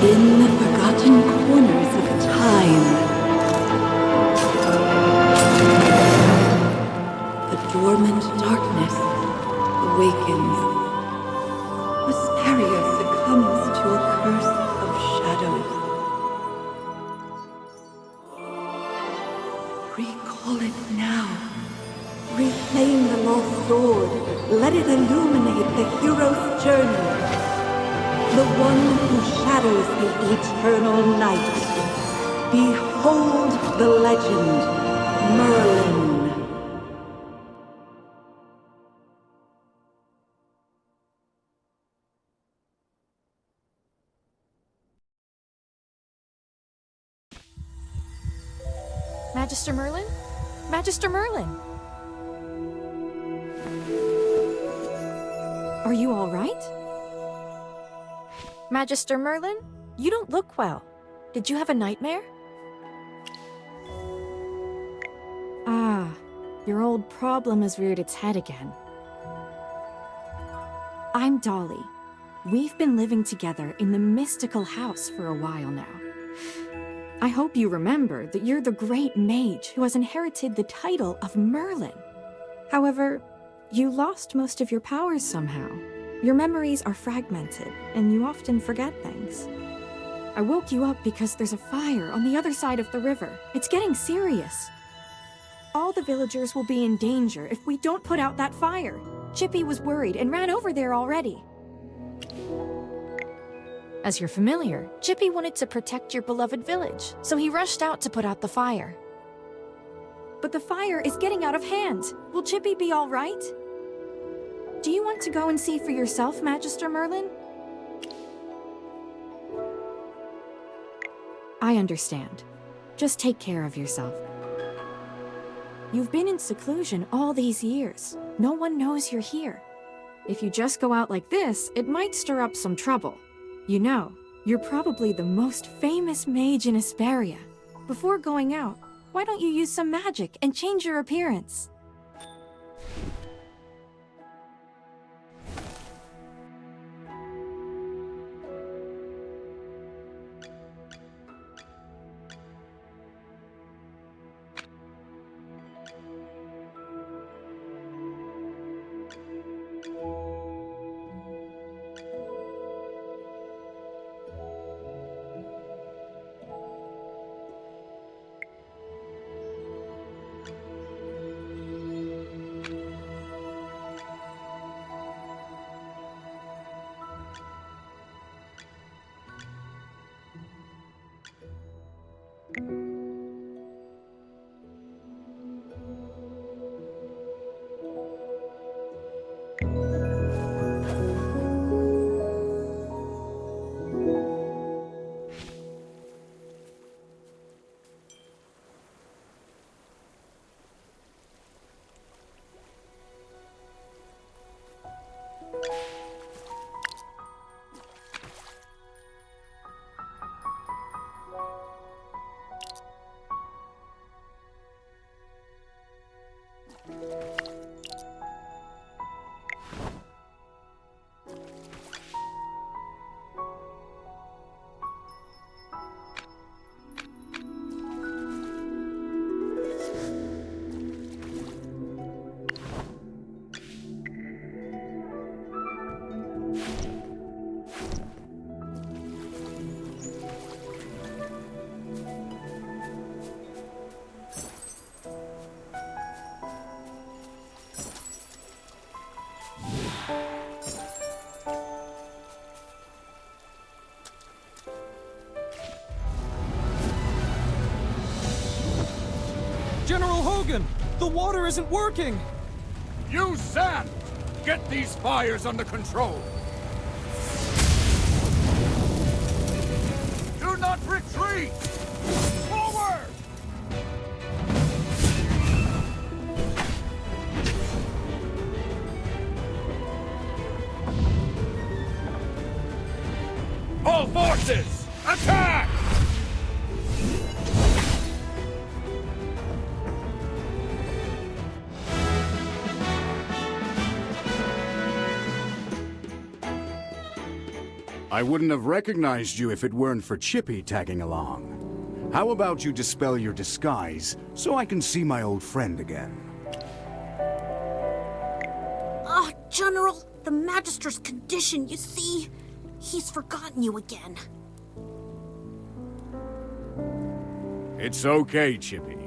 In the forgotten corners of time, the dormant darkness awakens. Wisteria succumbs to a curse of shadows. Recall it now. Reclaim the lost sword. Let it illuminate the hero's journey. The one who shatters the eternal night. Behold the legend, Merlin. Magister Merlin? Magister Merlin! Are you all right? Magister Merlin? You don't look well. Did you have a nightmare? Ah, your old problem has reared its head again. I'm Dolly. We've been living together in the mystical house for a while now. I hope you remember that you're the great mage who has inherited the title of Merlin. However, you lost most of your powers somehow. Your memories are fragmented, and you often forget things. I woke you up because there's a fire on the other side of the river. It's getting serious. All the villagers will be in danger if we don't put out that fire. Chippy was worried and ran over there already. As you're familiar, Chippy wanted to protect your beloved village, so he rushed out to put out the fire. But the fire is getting out of hand. Will Chippy be all right? Do you want to go and see for yourself, Magister Merlin? I understand. Just take care of yourself. You've been in seclusion all these years. No one knows you're here. If you just go out like this, it might stir up some trouble. You know, you're probably the most famous mage in Asperia. Before going out, why don't you use some magic and change your appearance? General Hogan! The water isn't working! Use sand! Get these fires under control! Do not retreat! Forward! All forces, attack! I wouldn't have recognized you if it weren't for Chippy tagging along. How about you dispel your disguise so I can see my old friend again? Ah, General, the Magister's condition, you see? He's forgotten you again. It's okay, Chippy.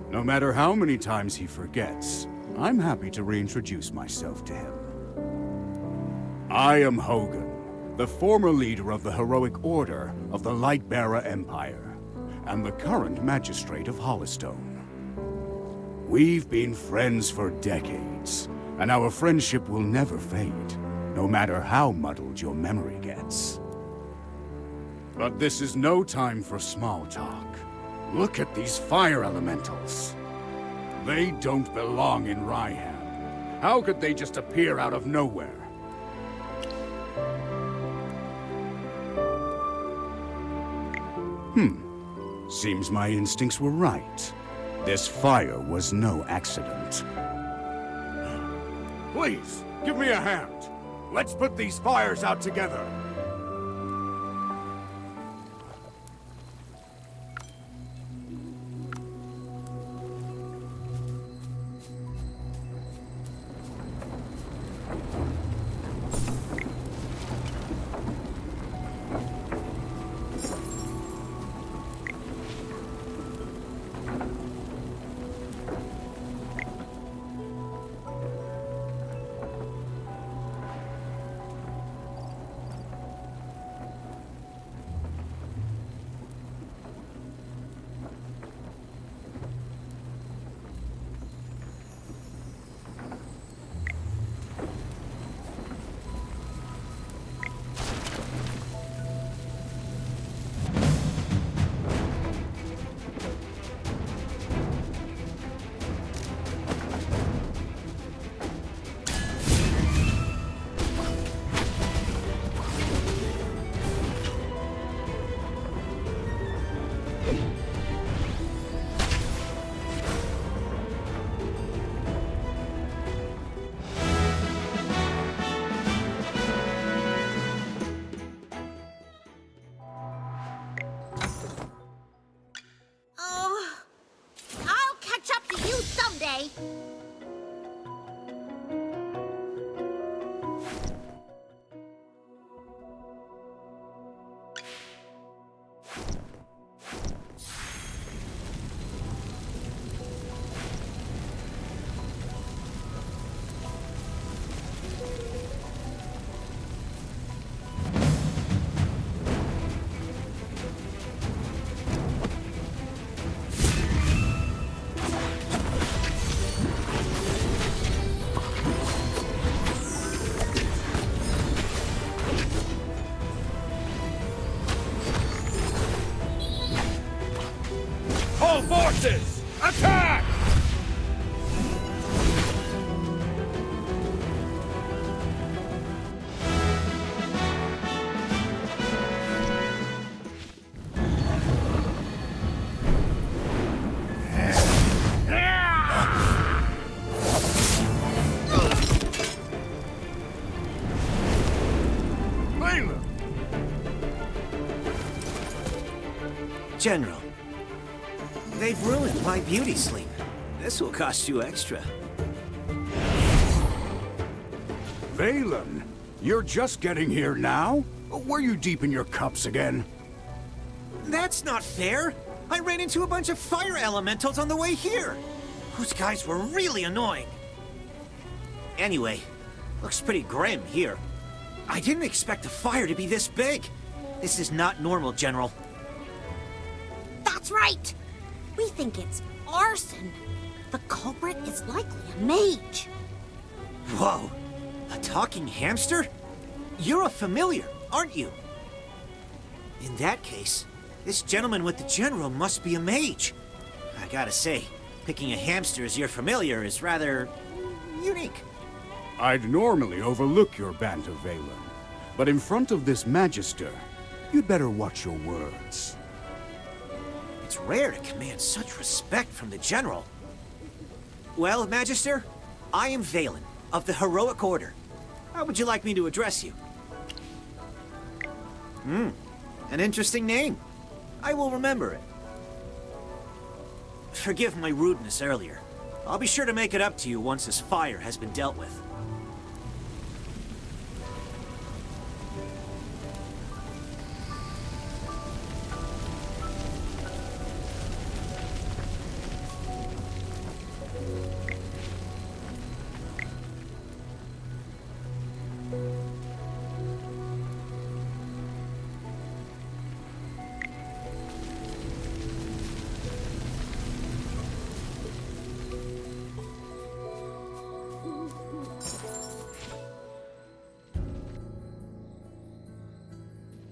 No matter how many times he forgets, I'm happy to reintroduce myself to him. I am Hogan, the former leader of the heroic order of the Lightbearer Empire, and the current magistrate of Holistone. We've been friends for decades, and our friendship will never fade, no matter how muddled your memory gets. But this is no time for small talk. Look at these fire elementals. They don't belong in Ryham. How could they just appear out of nowhere? Seems my instincts were right. This fire was no accident. Please, give me a hand. Let's put these fires out together. I'll catch up to you someday. All forces, attack! General, they've ruined my beauty sleep. This will cost you extra. Valen, you're just getting here now? Were you deep in your cups again? That's not fair! I ran into a bunch of fire elementals on the way here! Those guys were really annoying. Anyway, looks pretty grim here. I didn't expect the fire to be this big. This is not normal, General. That's right. We think it's arson. The culprit is likely a mage. Whoa! A talking hamster? You're a familiar, aren't you? In that case, this gentleman with the general must be a mage. I gotta say, picking a hamster as your familiar is rather unique. I'd normally overlook your banter, Valen. But in front of this Magister, you'd better watch your words. It's rare to command such respect from the general. Well, Magister, I am Valen, of the Heroic Order. How would you like me to address you? An interesting name. I will remember it. Forgive my rudeness earlier. I'll be sure to make it up to you once this fire has been dealt with.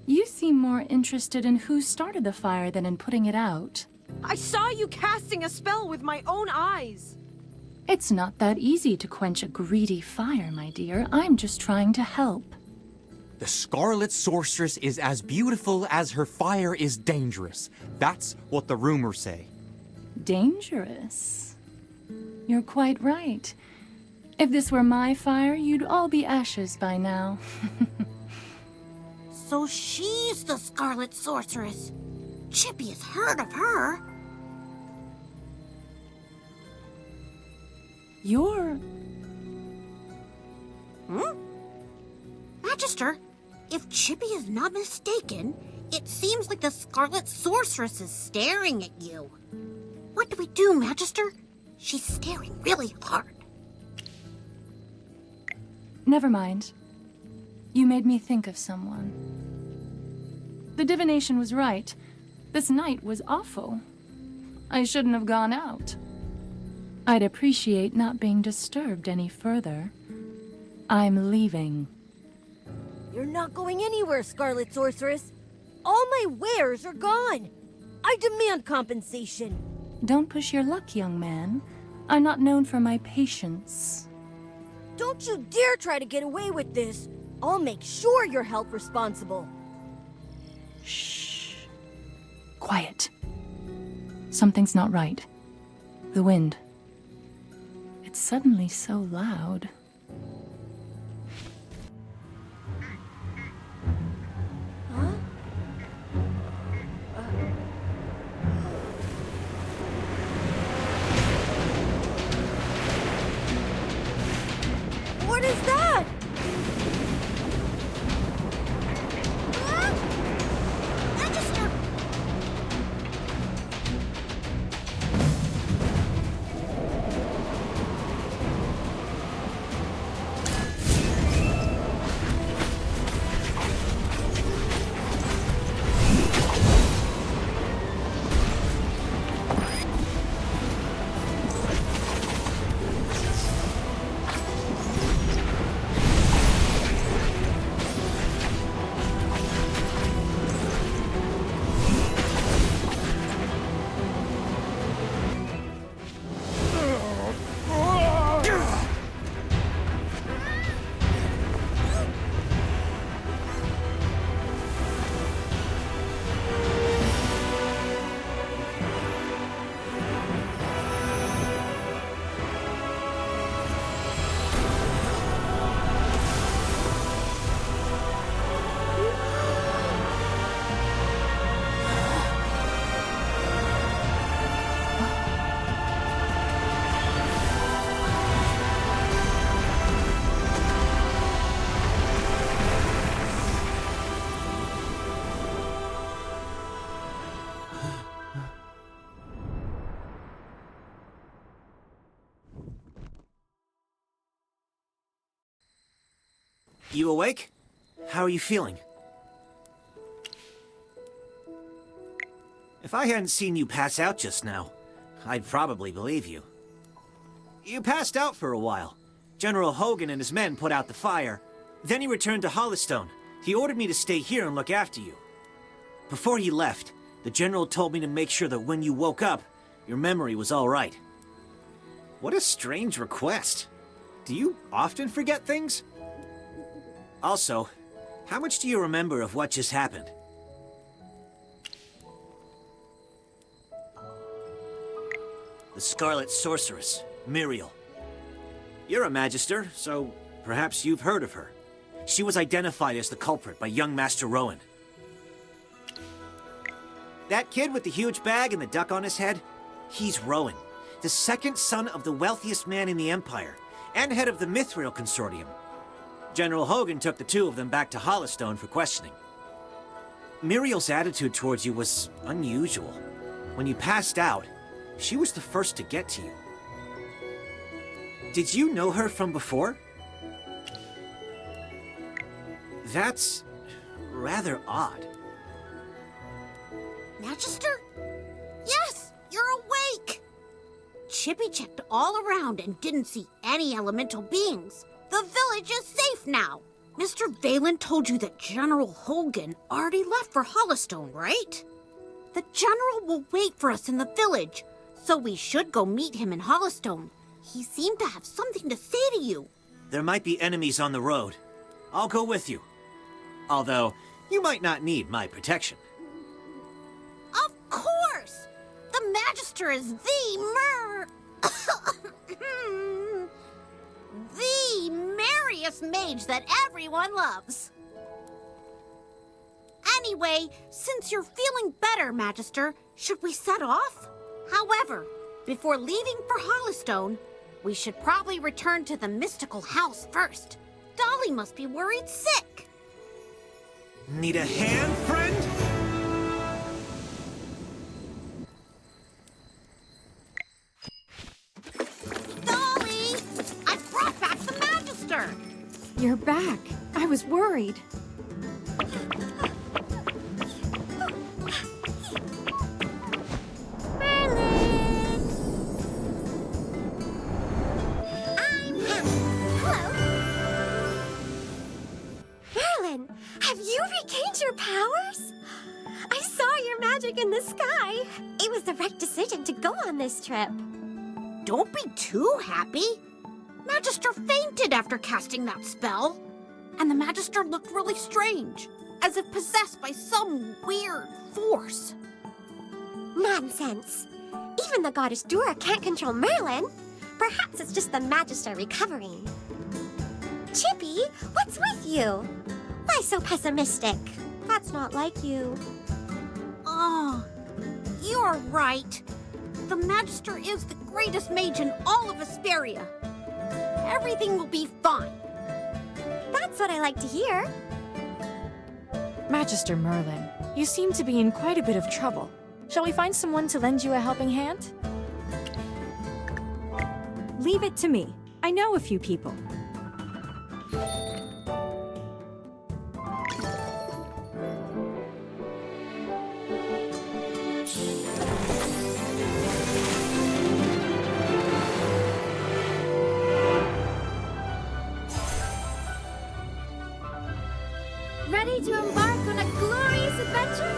You seem more interested in who started the fire than in putting it out. I saw you casting a spell with my own eyes. It's not that easy to quench a greedy fire, my dear. I'm just trying to help. The Scarlet Sorceress is as beautiful as her fire is dangerous. That's what the rumors say. Dangerous? You're quite right. If this were my fire, you'd all be ashes by now. So she's the Scarlet Sorceress. Chippy has heard of her. You're... Magister, if Chippy is not mistaken, it seems like the Scarlet Sorceress is staring at you. What do we do, Magister? She's staring really hard. Never mind. You made me think of someone. The divination was right. This night was awful. I shouldn't have gone out. I'd appreciate not being disturbed any further. I'm leaving. You're not going anywhere, Scarlet Sorceress. All my wares are gone. I demand compensation. Don't push your luck, young man. I'm not known for my patience. Don't you dare try to get away with this. I'll make sure you're held responsible. Shh. Quiet. Something's not right. The wind. It's suddenly so loud. What is that? Magister! You awake? How are you feeling? If I hadn't seen you pass out just now, I'd probably believe you. You passed out for a while. General Hogan and his men put out the fire. Then he returned to Holistone. He ordered me to stay here and look after you. Before he left, the General told me to make sure that when you woke up, your memory was all right. What a strange request. Do you often forget things? Also, how much do you remember of what just happened? The Scarlet Sorceress, Muriel. You're a Magister, so perhaps you've heard of her. She was identified as the culprit by young Master Rowan. That kid with the huge bag and the duck on his head? He's Rowan, the second son of the wealthiest man in the Empire, and head of the Mithril Consortium. General Hogan took the two of them back to Holistone for questioning. Muriel's attitude towards you was unusual. When you passed out, she was the first to get to you. Did you know her from before? That's rather odd. Magister? Yes, you're awake! Chippy checked all around and didn't see any elemental beings. The village is safe now. Mr. Valen told you that General Hogan already left for Holistone, right? The General will wait for us in the village, so we should go meet him in Holistone. He seemed to have something to say to you. There might be enemies on the road. I'll go with you. Although, you might not need my protection. Of course! The Magister is the merriest mage that everyone loves. Anyway, since you're feeling better, Magister, should we set off? However, before leaving for Holistone, we should probably return to the mystical house first. Dolly must be worried sick. Need a hand, friend? Dolly! I brought back the Magister! You're back. I was worried. Have you regained your powers? I saw your magic in the sky. It was the right decision to go on this trip. Don't be too happy. Magister fainted after casting that spell. And the Magister looked really strange, as if possessed by some weird force. Nonsense. Even the goddess Dura can't control Merlin. Perhaps it's just the Magister recovering. Chippy, what's with you? Why so pessimistic? That's not like you. Oh, you're right. The Magister is the greatest mage in all of Asperia. Everything will be fine. That's what I like to hear. Magister Merlin, you seem to be in quite a bit of trouble. Shall we find someone to lend you a helping hand? Leave it to me. I know a few people. Ready to embark on a glorious adventure?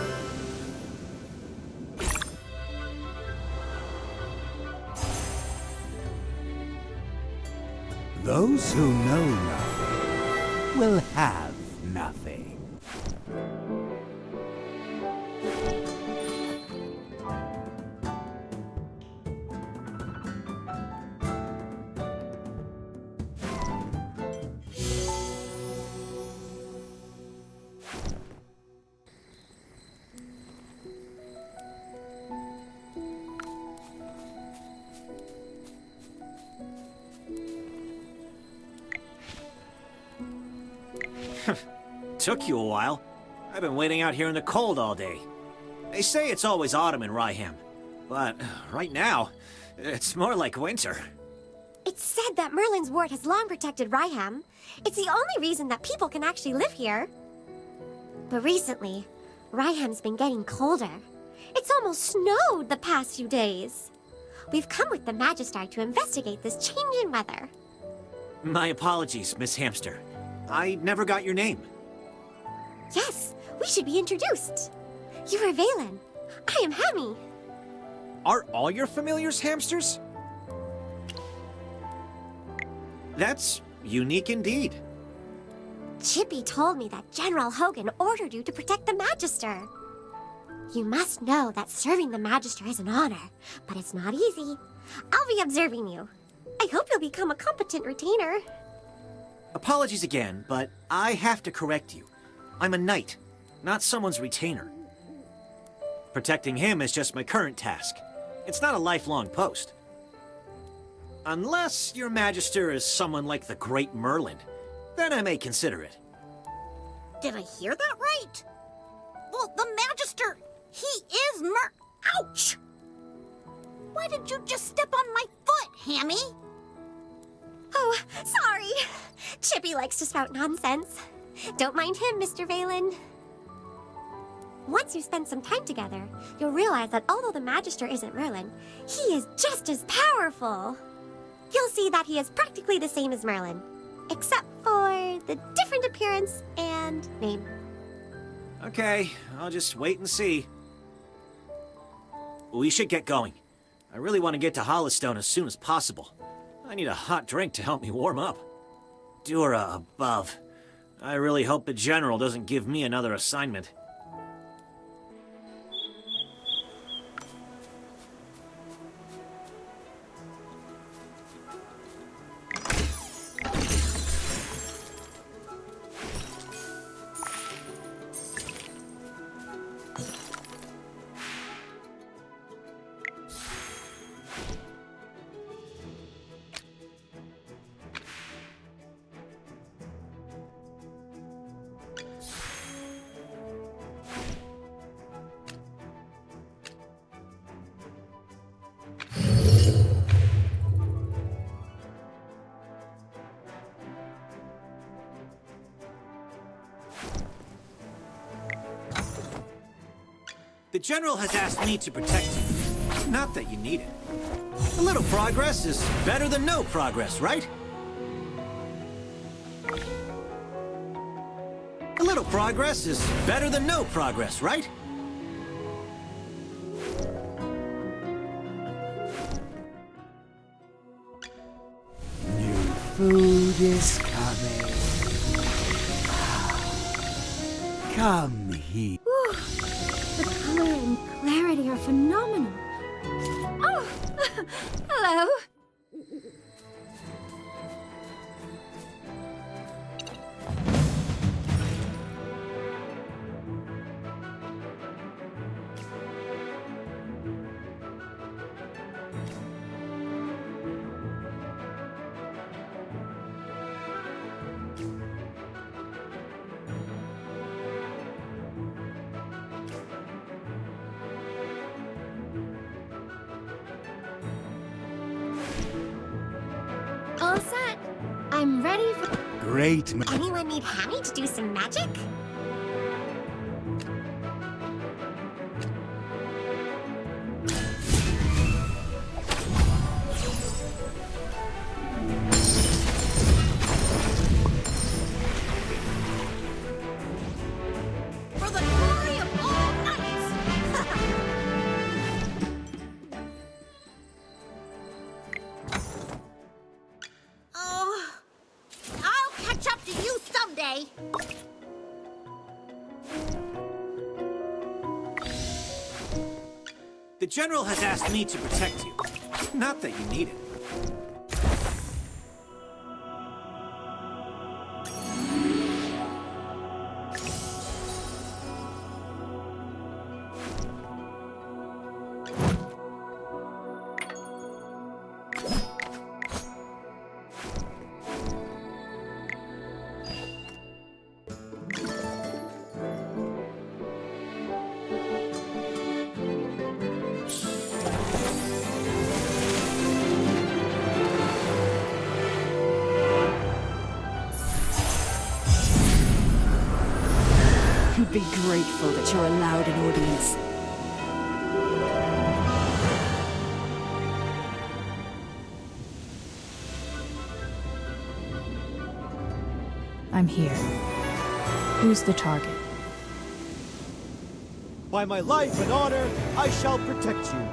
Those who know nothing will have nothing. Took you a while. I've been waiting out here in the cold all day. They say it's always autumn in Ryham, but right now, it's more like winter. It's said that Merlin's ward has long protected Ryham. It's the only reason that people can actually live here. But recently, Ryham's been getting colder. It's almost snowed the past few days. We've come with the Magister to investigate this change in weather. My apologies, Miss Hamster. I never got your name. Yes, we should be introduced. You are Valen. I am Hammy. Are all your familiars hamsters? That's unique indeed. Chippy told me that General Hogan ordered you to protect the Magister. You must know that serving the Magister is an honor, but it's not easy. I'll be observing you. I hope you'll become a competent retainer. Apologies again, but I have to correct you. I'm a knight, not someone's retainer. Protecting him is just my current task. It's not a lifelong post. Unless your Magister is someone like the Great Merlin, then I may consider it. Did I hear that right? Well, the Magister, he is Ouch! Why did you just step on my foot, Hammy? Oh, sorry. Chippy likes to spout nonsense. Don't mind him, Mr. Valen. Once you spend some time together, you'll realize that although the Magister isn't Merlin, he is just as powerful. You'll see that he is practically the same as Merlin, except for the different appearance and name. Okay, I'll just wait and see. We should get going. I really want to get to Holistone as soon as possible. I need a hot drink to help me warm up. Dura above. I really hope the General doesn't give me another assignment. The General has asked me to protect you. Not that you need it. A little progress is better than no progress, right? A little progress is better than no progress, right? New food is coming. Come here. The color and clarity are phenomenal. Oh, hello. All set. I'm ready for... Great. Anyone need Hammy to do some magic? For the glory of all knights! Oh, I'll catch up to you someday. The General has asked me to protect you. Not that you need it. Be grateful that you're allowed an audience. I'm here. Who's the target? By my life and honor, I shall protect you.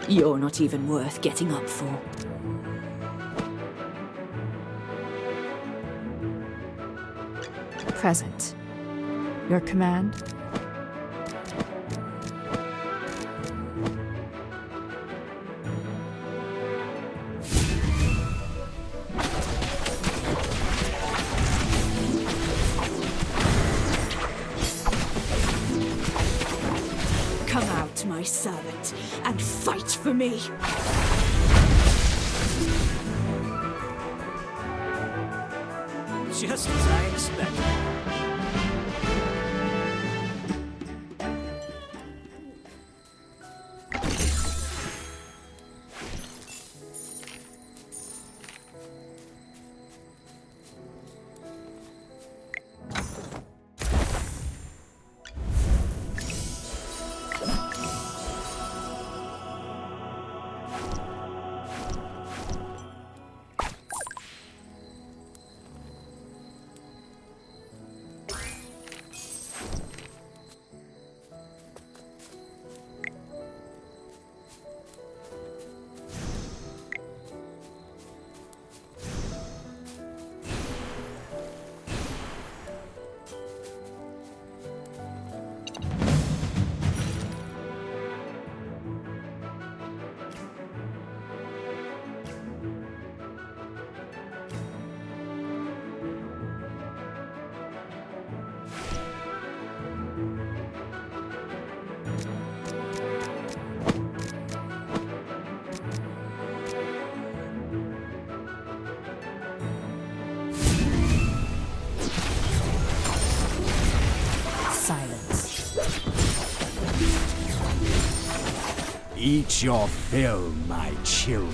You're not even worth getting up for. Present. Your command? Come out, my servant, and fight for me! Just as I expected. Eat your fill, my children.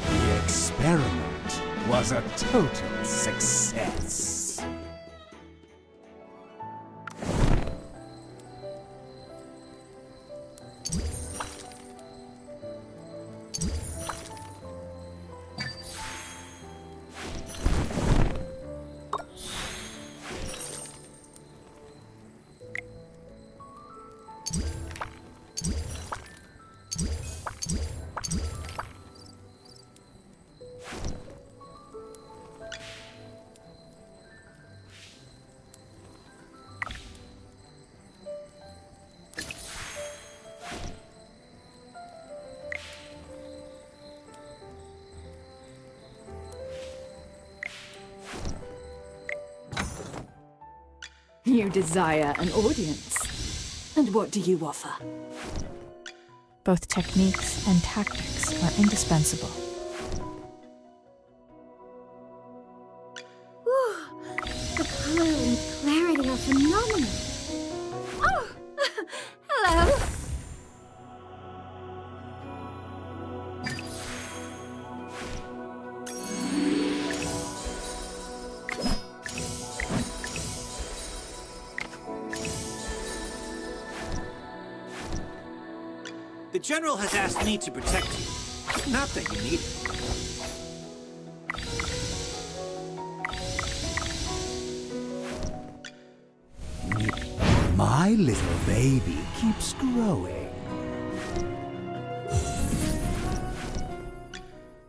The experiment was a total success. You desire an audience. And what do you offer? Both techniques and tactics are indispensable. The color and clarity are phenomenal. Oh, hello. The General has asked me to protect you. Not that you need it. My little baby keeps growing.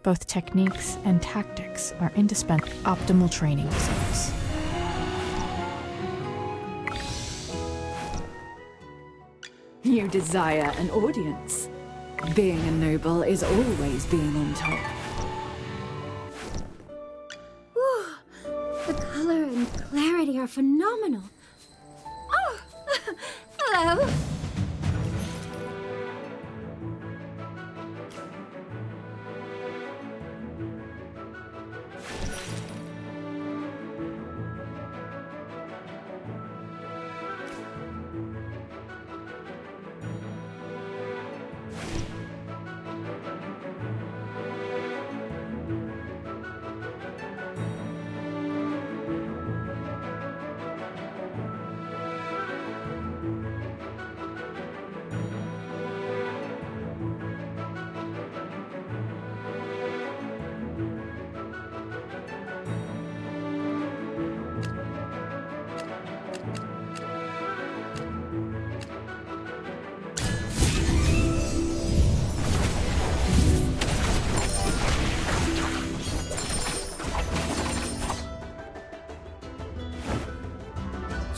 Both techniques and tactics are indispensable. Optimal training results. You desire an audience. Being a noble is always being on top. The color and clarity are phenomenal. Oh, hello.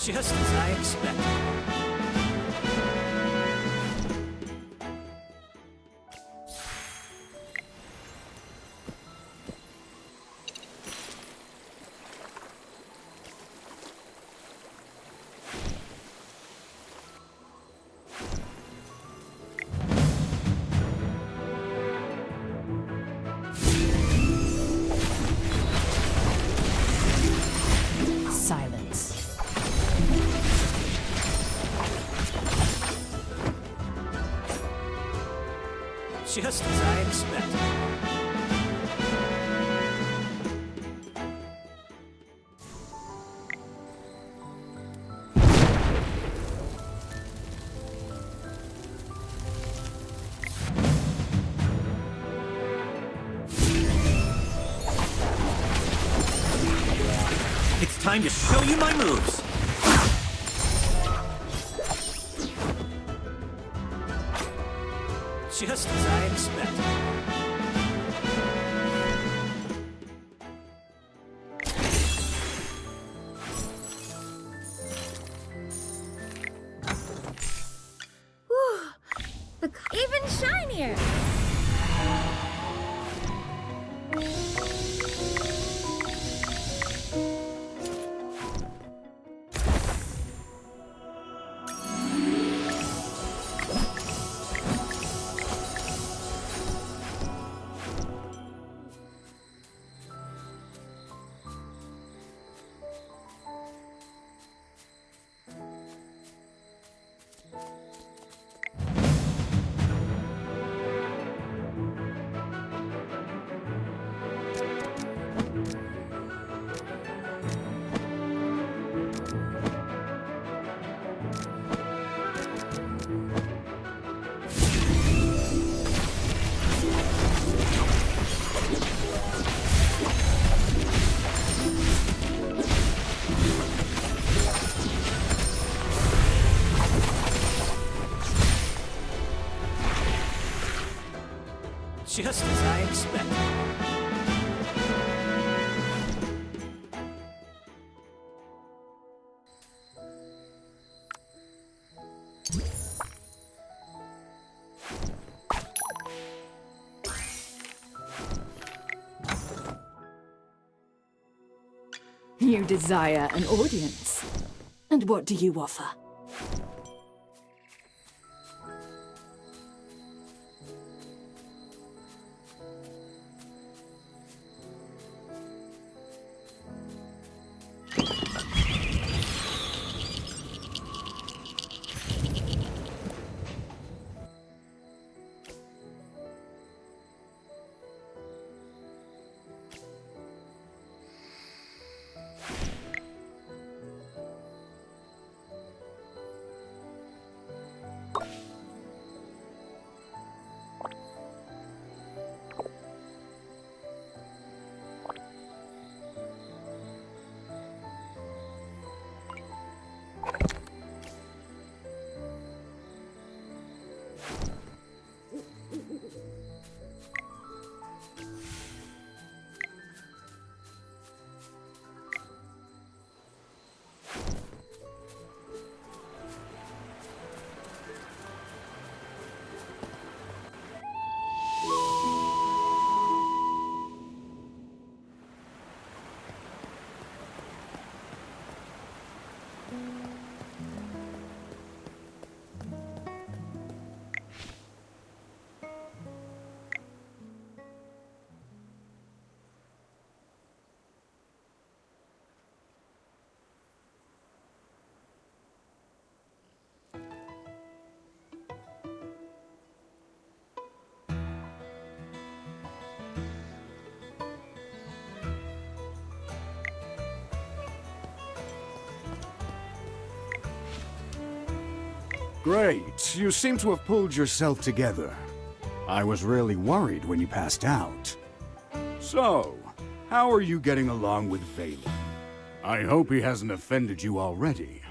Just as I expected. Silence. Just as I expected. It's time to show you my moves. Just as I expected. Look even shinier! Just as I expected. You desire an audience. And what do you offer? Great. You seem to have pulled yourself together. I was really worried when you passed out. So, how are you getting along with Valen? I hope he hasn't offended you already.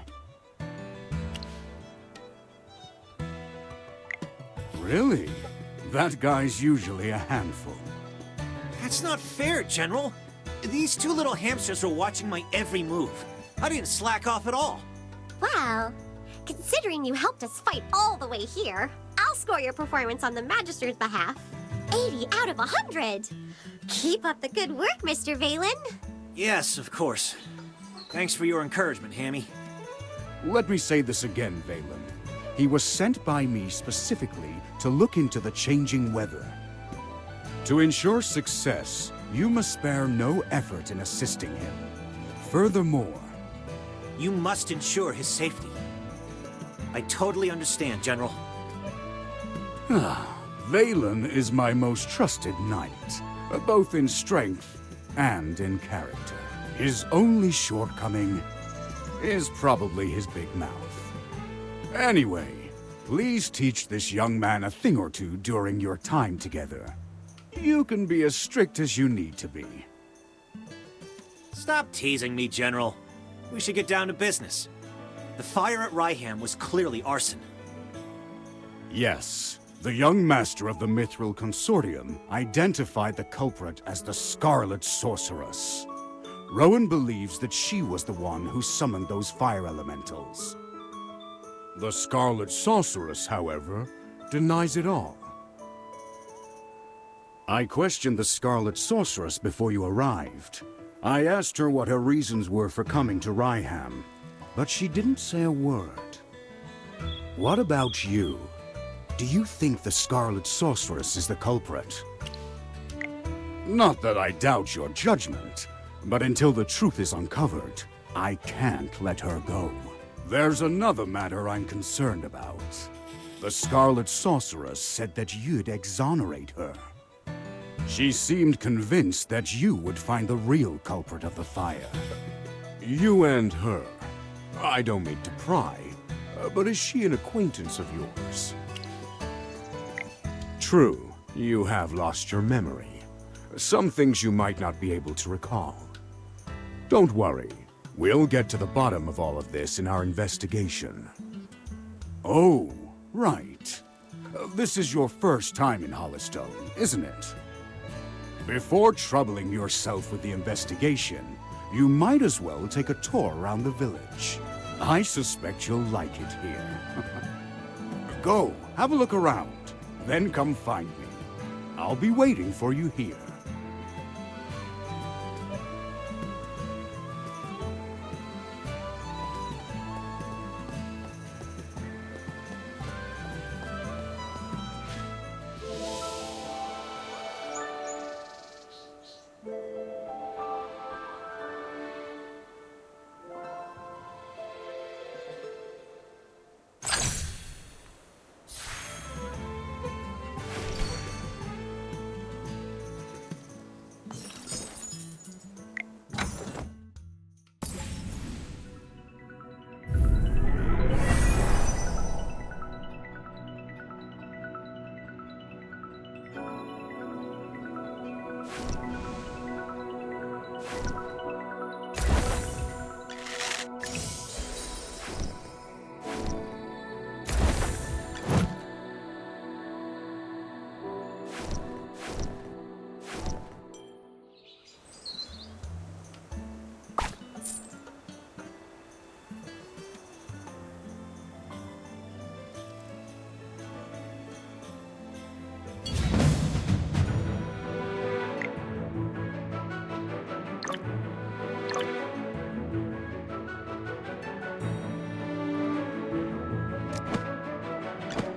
Really? That guy's usually a handful. That's not fair, General. These two little hamsters were watching my every move. I didn't slack off at all. Well, considering you helped us fight all the way here, I'll score your performance on the Magister's behalf. 80 out of 100! Keep up the good work, Mr. Valen. Yes, of course. Thanks for your encouragement, Hammy. Let me say this again, Valen. He was sent by me specifically to look into the changing weather. To ensure success, you must spare no effort in assisting him. Furthermore, you must ensure his safety. I totally understand, General. Valen is my most trusted knight, both in strength and in character. His only shortcoming is probably his big mouth. Anyway, please teach this young man a thing or two during your time together. You can be as strict as you need to be. Stop teasing me, General. We should get down to business. The fire at Ryham was clearly arson. Yes, the young master of the Mithril Consortium identified the culprit as the Scarlet Sorceress. Rowan believes that she was the one who summoned those fire elementals. The Scarlet Sorceress, however, denies it all. I questioned the Scarlet Sorceress before you arrived. I asked her what her reasons were for coming to Ryham, but she didn't say a word. What about you? Do you think the Scarlet Sorceress is the culprit? Not that I doubt your judgment, but until the truth is uncovered, I can't let her go. There's another matter I'm concerned about. The Scarlet Sorceress said that you'd exonerate her. She seemed convinced that you would find the real culprit of the fire. You and her. I don't mean to pry, but is she an acquaintance of yours? True, you have lost your memory. Some things you might not be able to recall. Don't worry. We'll get to the bottom of all of this in our investigation. Oh, right. This is your first time in Holistone, isn't it? Before troubling yourself with the investigation, you might as well take a tour around the village. I suspect you'll like it here. Go, have a look around, then come find me. I'll be waiting for you here.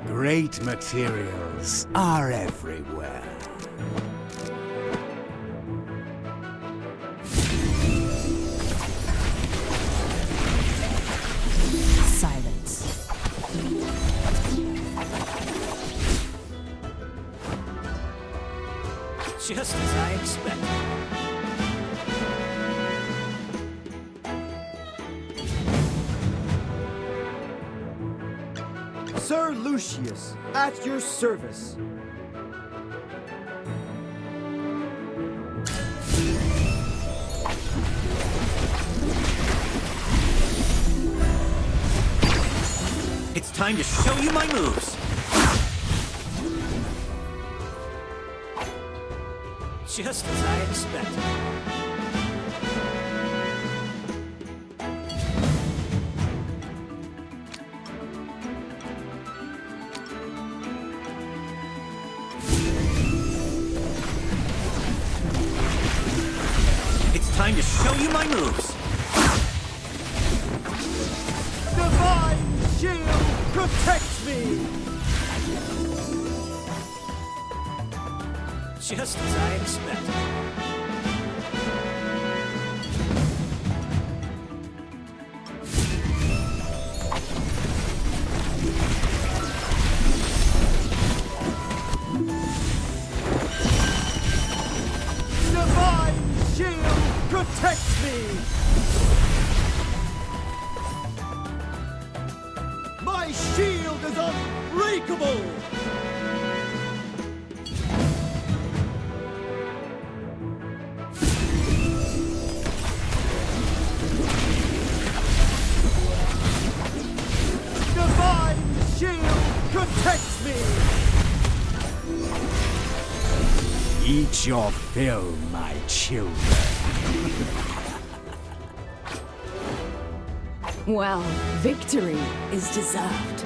Great materials are everywhere. Silence. Just as I expected. Sir Lucius, at your service. It's time to show you my moves. Just as I expected. time to show you my moves. Divine shield protects me! Just as I expected. Divine shield protects me! My shield is unbreakable! Divine shield protects me! Eat your fill, my children. Well, victory is deserved.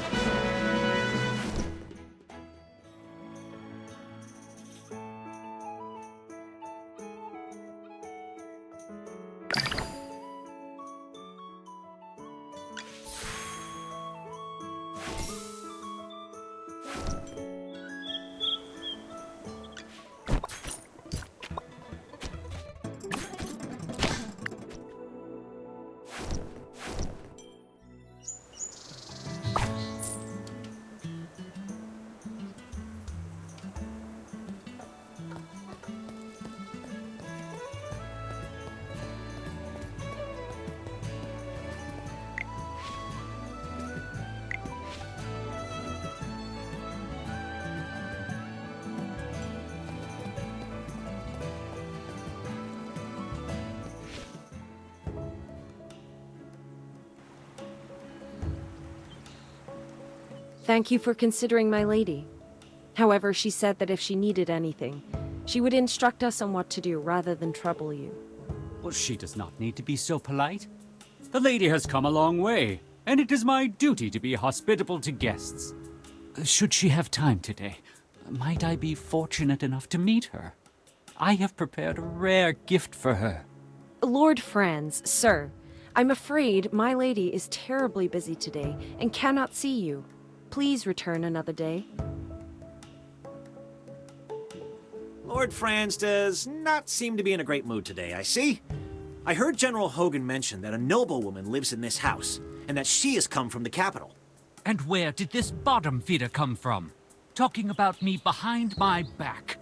Thank you for considering my lady. However, she said that if she needed anything, she would instruct us on what to do rather than trouble you. Well, she does not need to be so polite. The lady has come a long way, and it is my duty to be hospitable to guests. Should she have time today, might I be fortunate enough to meet her? I have prepared a rare gift for her. Lord Franz, sir, I'm afraid my lady is terribly busy today and cannot see you. Please return another day. Lord Franz does not seem to be in a great mood today, I see. I heard General Hogan mention that a noblewoman lives in this house, and that she has come from the capital. And where did this bottom feeder come from? Talking about me behind my back.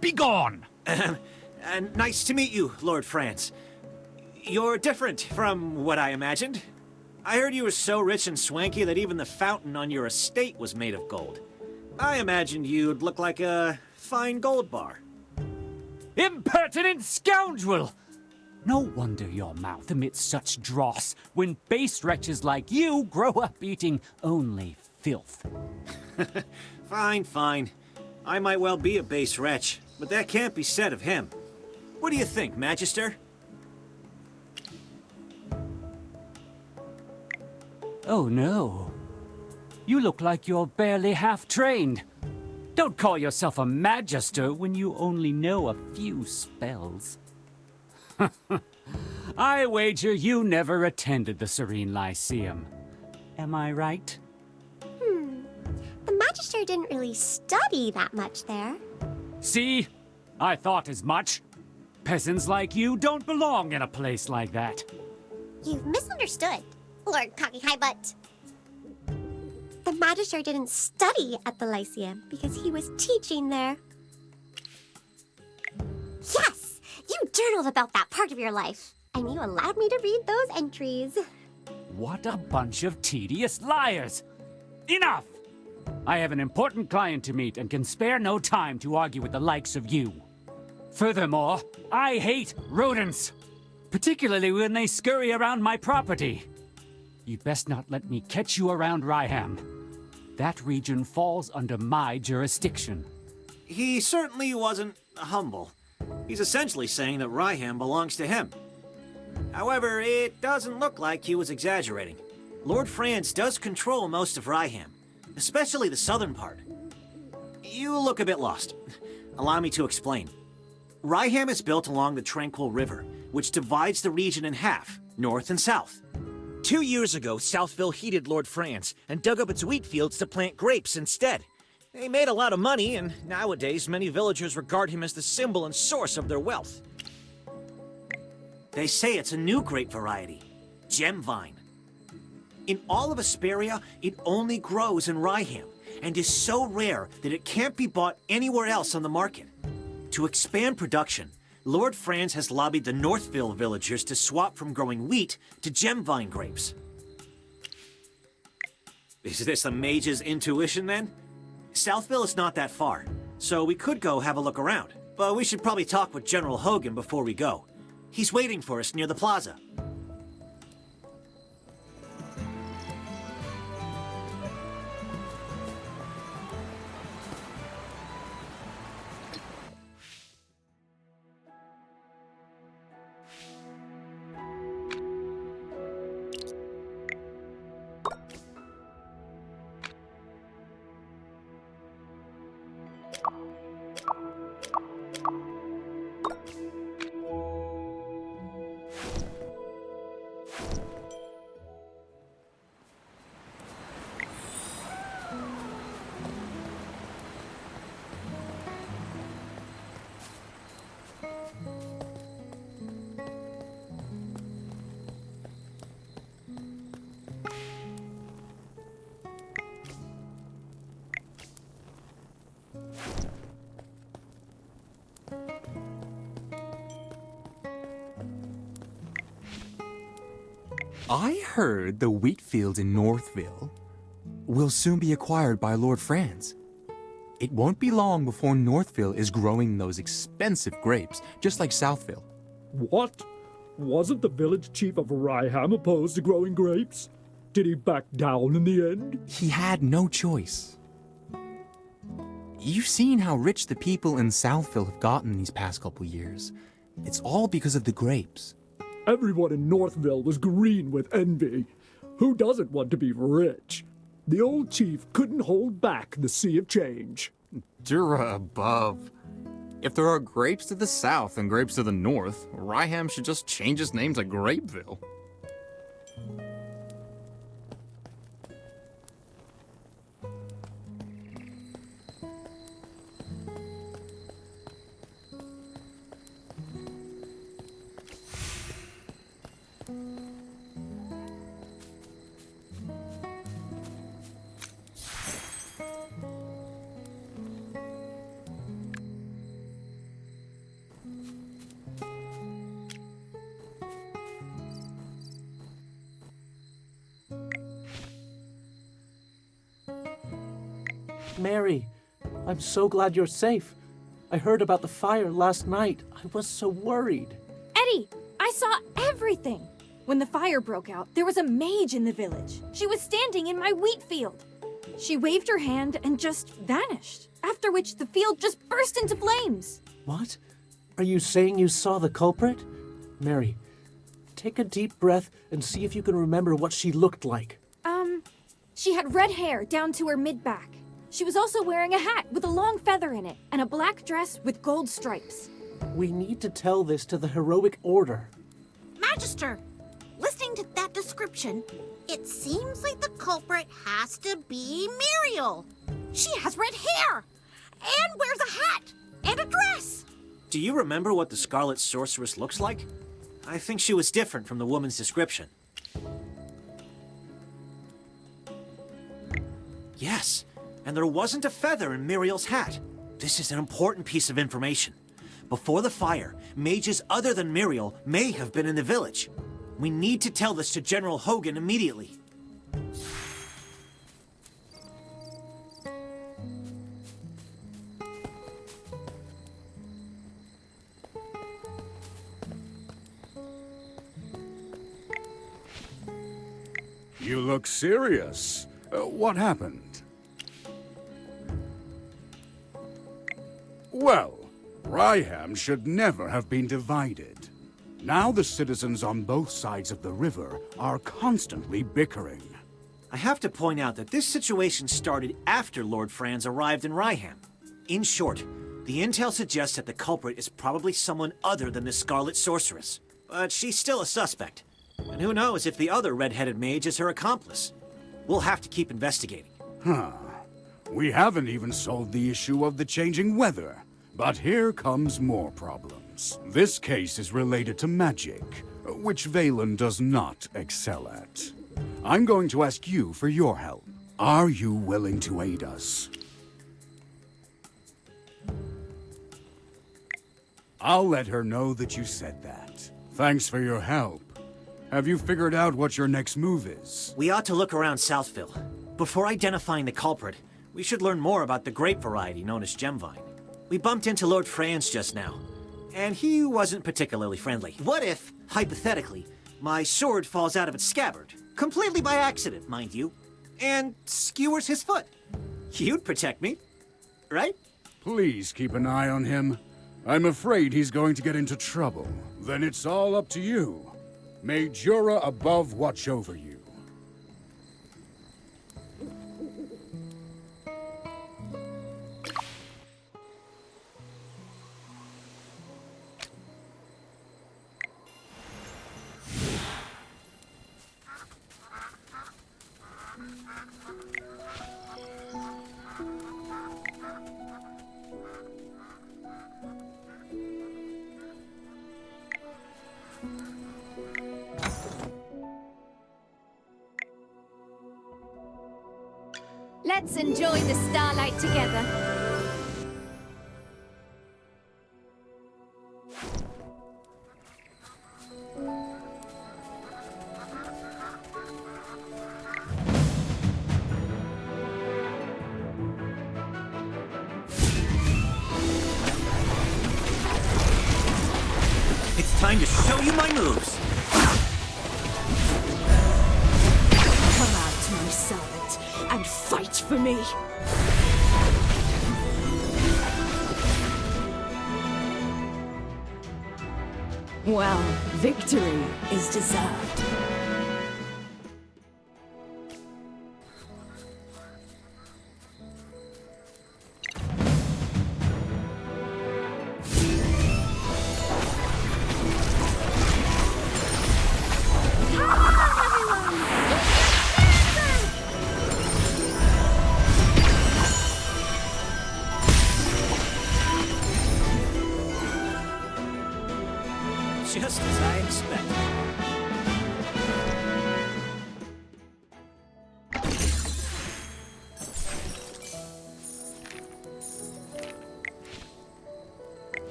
Begone! And nice to meet you, Lord Franz. You're different from what I imagined. I heard you were so rich and swanky that even the fountain on your estate was made of gold. I imagined you'd look like a fine gold bar. Impertinent scoundrel! No wonder your mouth emits such dross when base wretches like you grow up eating only filth. Fine, fine. I might well be a base wretch, but that can't be said of him. What do you think, Magister? Oh no. You look like you're barely half-trained. Don't call yourself a magister when you only know a few spells. I wager you never attended the Serene Lyceum. Am I right? The Magister didn't really study that much there. See? I thought as much. Peasants like you don't belong in a place like that. You've misunderstood, Lord Cocky High Butt. The Magister didn't study at the Lyceum because he was teaching there. Yes! You journaled about that part of your life, and you allowed me to read those entries. What a bunch of tedious liars! Enough! I have an important client to meet and can spare no time to argue with the likes of you. Furthermore, I hate rodents, particularly when they scurry around my property. You'd best not let me catch you around Ryham. That region falls under my jurisdiction. He certainly wasn't humble. He's essentially saying that Ryham belongs to him. However, it doesn't look like he was exaggerating. Lord Franz does control most of Ryham, especially the southern part. You look a bit lost. Allow me to explain. Ryham is built along the Tranquil River, which divides the region in half, north and south. 2 years ago, Southville heeded Lord Franz and dug up its wheat fields to plant grapes instead. They made a lot of money, and nowadays many villagers regard him as the symbol and source of their wealth. They say it's a new grape variety, gem vine. In all of Asperia, it only grows in Ryham, and is so rare that it can't be bought anywhere else on the market. To expand production, Lord Franz has lobbied the Northville villagers to swap from growing wheat to gem vine grapes. Is this a mage's intuition, then? Southville is not that far, so we could go have a look around. But we should probably talk with General Hogan before we go. He's waiting for us near the plaza. I heard the wheat fields in Northville will soon be acquired by Lord Franz. It won't be long before Northville is growing those expensive grapes, just like Southville. What? Wasn't the village chief of Ryham opposed to growing grapes? Did he back down in the end? He had no choice. You've seen how rich the people in Southville have gotten these past couple years. It's all because of the grapes. Everyone in Northville was green with envy. Who doesn't want to be rich? The old chief couldn't hold back the sea of change. Dura above. If there are grapes to the south and grapes to the north, Ryham should just change its name to Grapeville. Mary, I'm so glad you're safe. I heard about the fire last night. I was so worried. Eddie, I saw everything. When the fire broke out, there was a mage in the village. She was standing in my wheat field. She waved her hand and just vanished, after which the field just burst into flames. What? Are you saying you saw the culprit? Mary, take a deep breath and see if you can remember what she looked like. She had red hair down to her mid-back. She was also wearing a hat with a long feather in it and a black dress with gold stripes. We need to tell this to the heroic order. Magister, listening to that description, it seems like the culprit has to be Muriel. She has red hair and wears a hat and a dress. Do you remember what the Scarlet Sorceress looks like? I think she was different from the woman's description. Yes, and there wasn't a feather in Muriel's hat. This is an important piece of information. Before the fire, mages other than Muriel may have been in the village. We need to tell this to General Hogan immediately. You look serious. What happened? Well, Ryham should never have been divided. Now the citizens on both sides of the river are constantly bickering. I have to point out that this situation started after Lord Franz arrived in Ryham. In short, the intel suggests that the culprit is probably someone other than the Scarlet Sorceress. but she's still a suspect. And who knows if the other red-headed mage is her accomplice. We'll have to keep investigating. Huh. We haven't even solved the issue of the changing weather. But here comes more problems. This case is related to magic, which Valen does not excel at. I'm going to ask you for your help. Are you willing to aid us? I'll let her know that you said that. Thanks for your help. Have you figured out what your next move is? We ought to look around Southville. Before identifying the culprit, we should learn more about the grape variety known as Gemvine. We bumped into Lord Franz just now, and he wasn't particularly friendly. What if, hypothetically, my sword falls out of its scabbard, completely by accident, mind you, and skewers his foot? You'd protect me, right? Please keep an eye on him. I'm afraid he's going to get into trouble. Then it's all up to you. May Jura above watch over you. Let's enjoy the starlight together. It's time to show you my moves. Come out, my servant, and fight for me. Well, victory is deserved. Just as I expected.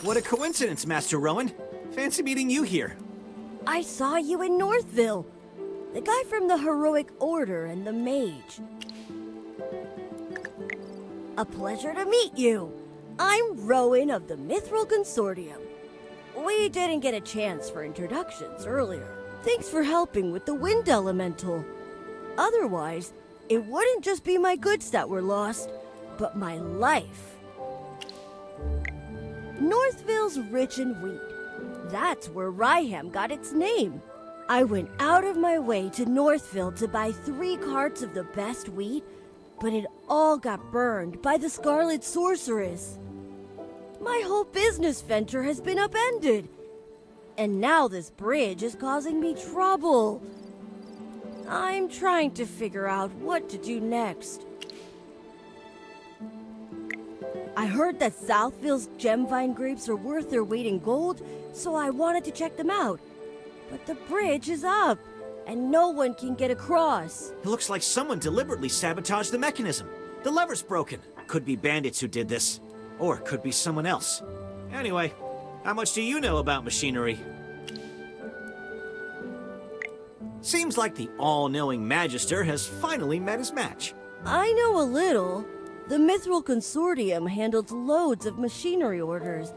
What a coincidence, Master Rowan. Fancy meeting you here. I saw you in Northville. The guy from the Heroic Order and the Mage. A pleasure to meet you. I'm Rowan of the Mithril Consortium. We didn't get a chance for introductions earlier. Thanks for helping with the Wind Elemental. Otherwise, it wouldn't just be my goods that were lost, but my life. Northville's rich in wheat. That's where Ryham got its name. I went out of my way to Northville to buy 3 carts of the best wheat, but it all got burned by the Scarlet Sorceress. My whole business venture has been upended. And now this bridge is causing me trouble. I'm trying to figure out what to do next. I heard that Southville's Gemvine grapes are worth their weight in gold, so I wanted to check them out. But the bridge is up, and no one can get across. It looks like someone deliberately sabotaged the mechanism. The lever's broken. Could be bandits who did this. Or could be someone else. Anyway, how much do you know about machinery? Seems like the all-knowing Magister has finally met his match. I know a little. The Mithril Consortium handles loads of machinery orders,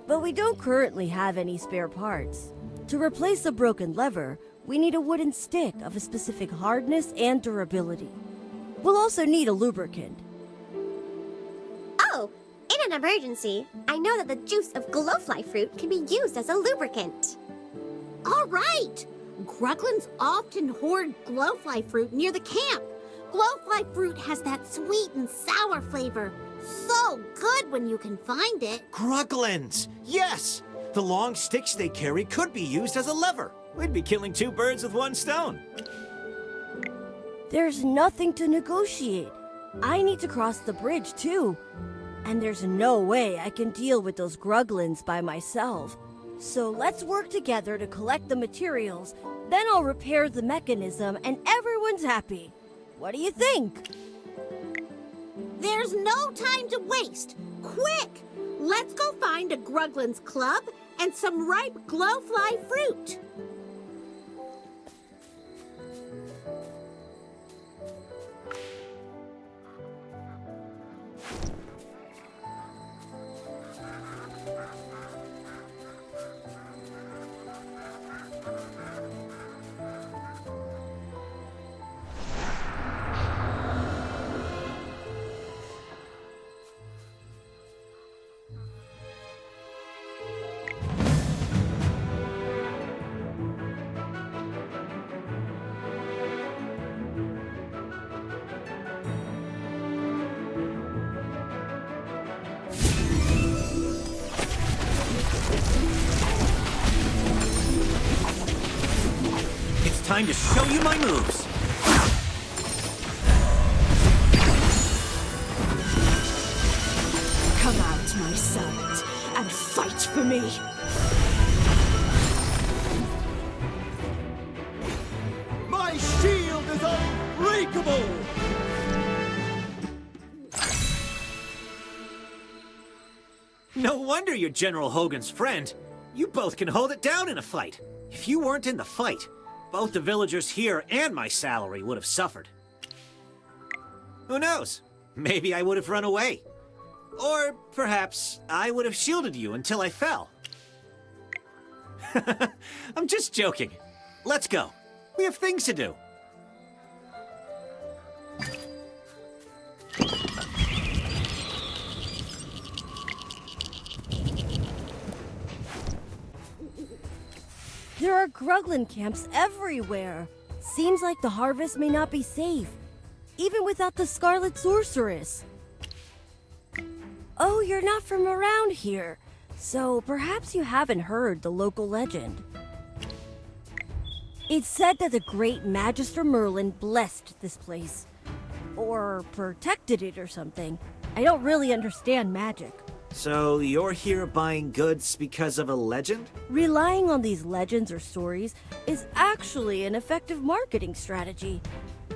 but we don't currently have any spare parts. To replace the broken lever, we need a wooden stick of a specific hardness and durability. We'll also need a lubricant. Oh, in an emergency, I know that the juice of glowfly fruit can be used as a lubricant. All right! Gruglins often hoard glowfly fruit near the camp. Glowfly fruit has that sweet and sour flavor, So good when you can find it. Gruglins! Yes! The long sticks they carry could be used as a lever. We'd be killing 2 birds with 1 stone. There's nothing to negotiate. I need to cross the bridge, too. And there's no way I can deal with those Gruglins by myself. So let's work together to collect the materials. Then I'll repair the mechanism and everyone's happy. What do you think? There's no time to waste. Quick! Let's go find a Gruglin's club and some ripe glowfly fruit. Time to show you my moves. Come out, my servant, and fight for me. My shield is unbreakable! No wonder you're General Hogan's friend. You both can hold it down in a fight. If you weren't in the fight, both the villagers here and my salary would have suffered. Who knows? Maybe I would have run away. Or perhaps I would have shielded you until I fell. I'm just joking. Let's go. We have things to do. There are Gruglin camps everywhere. Seems like the harvest may not be safe, even without the Scarlet Sorceress. Oh, you're not from around here, so perhaps you haven't heard the local legend. It's said that the great Magister Merlin blessed this place, or protected it or something. I don't really understand magic. So you're here buying goods because of a legend? Relying on these legends or stories is actually an effective marketing strategy.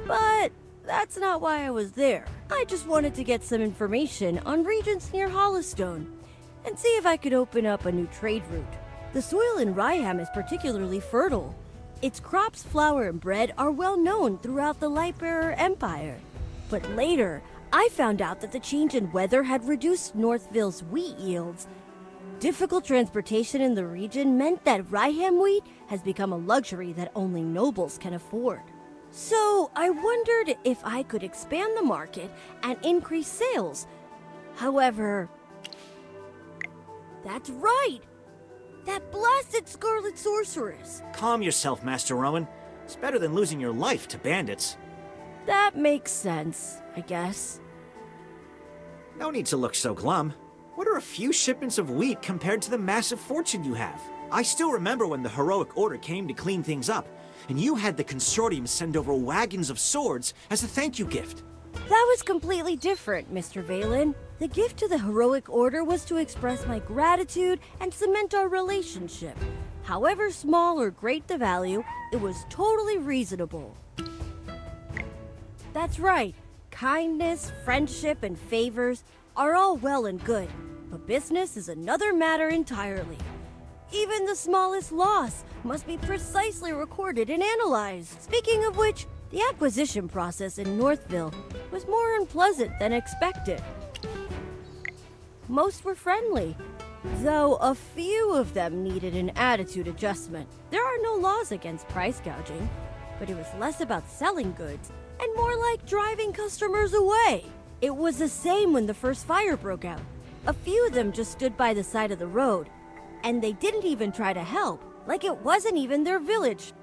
But that's not why I was there. I just wanted to get some information on regions near Holistone and see if I could open up a new trade route. The soil in Ryham is particularly fertile. Its crops, flour, and bread are well known throughout the Lightbearer Empire. But later, I found out that the change in weather had reduced Northville's wheat yields. Difficult transportation in the region meant that Ryham wheat has become a luxury that only nobles can afford. So I wondered if I could expand the market and increase sales. However, that's right! That blasted Scarlet Sorceress! Calm yourself, Master Rowan. It's better than losing your life to bandits. That makes sense, I guess. No need to look so glum. What are a few shipments of wheat compared to the massive fortune you have? I still remember when the Heroic Order came to clean things up, and you had the Consortium send over wagons of swords as a thank you gift. That was completely different, Mr. Valen. The gift to the Heroic Order was to express my gratitude and cement our relationship. However small or great the value, it was totally reasonable. That's right. Kindness, friendship, and favors are all well and good, but business is another matter entirely. Even the smallest loss must be precisely recorded and analyzed. Speaking of which, the acquisition process in Northville was more unpleasant than expected. Most were friendly, though a few of them needed an attitude adjustment. There are no laws against price gouging, but it was less about selling goods and more like driving customers away. It was the same when the first fire broke out. A few of them just stood by the side of the road, and they didn't even try to help, like it wasn't even their village.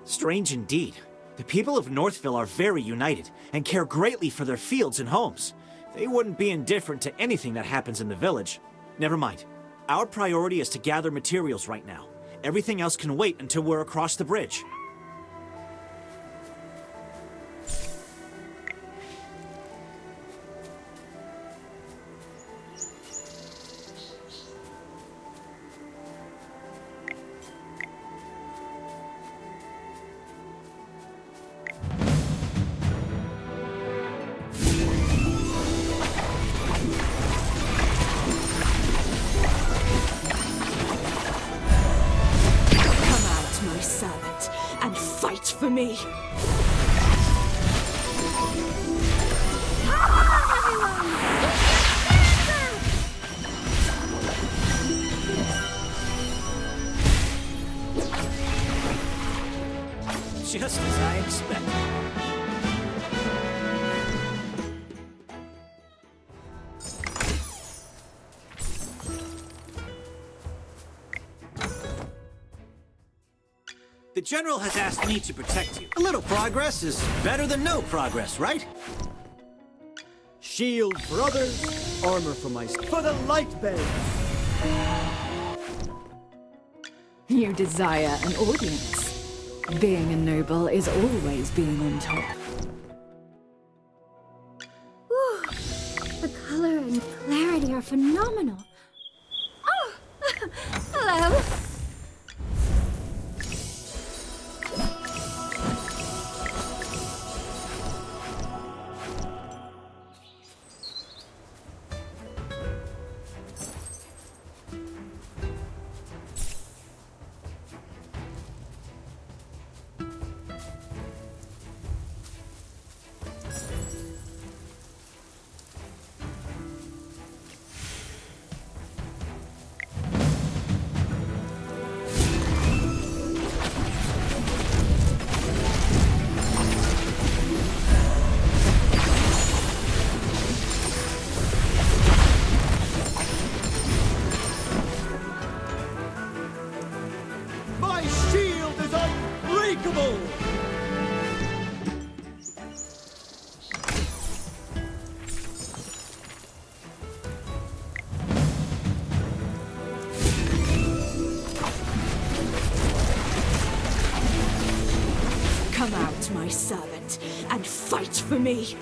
Strange indeed. The people of Northville are very united and care greatly for their fields and homes. They wouldn't be indifferent to anything that happens in the village. Never mind. Our priority is to gather materials right now. Everything else can wait until we're across the bridge. For me. Just as I expected. The General has asked me to protect you. A little progress is better than no progress, right? Shield for others, armor for myself. For the light bed! You desire an audience. Being a noble is always being on top. Whew. The color and clarity are phenomenal. Oh! Hello! Come out, my servant, and fight for me.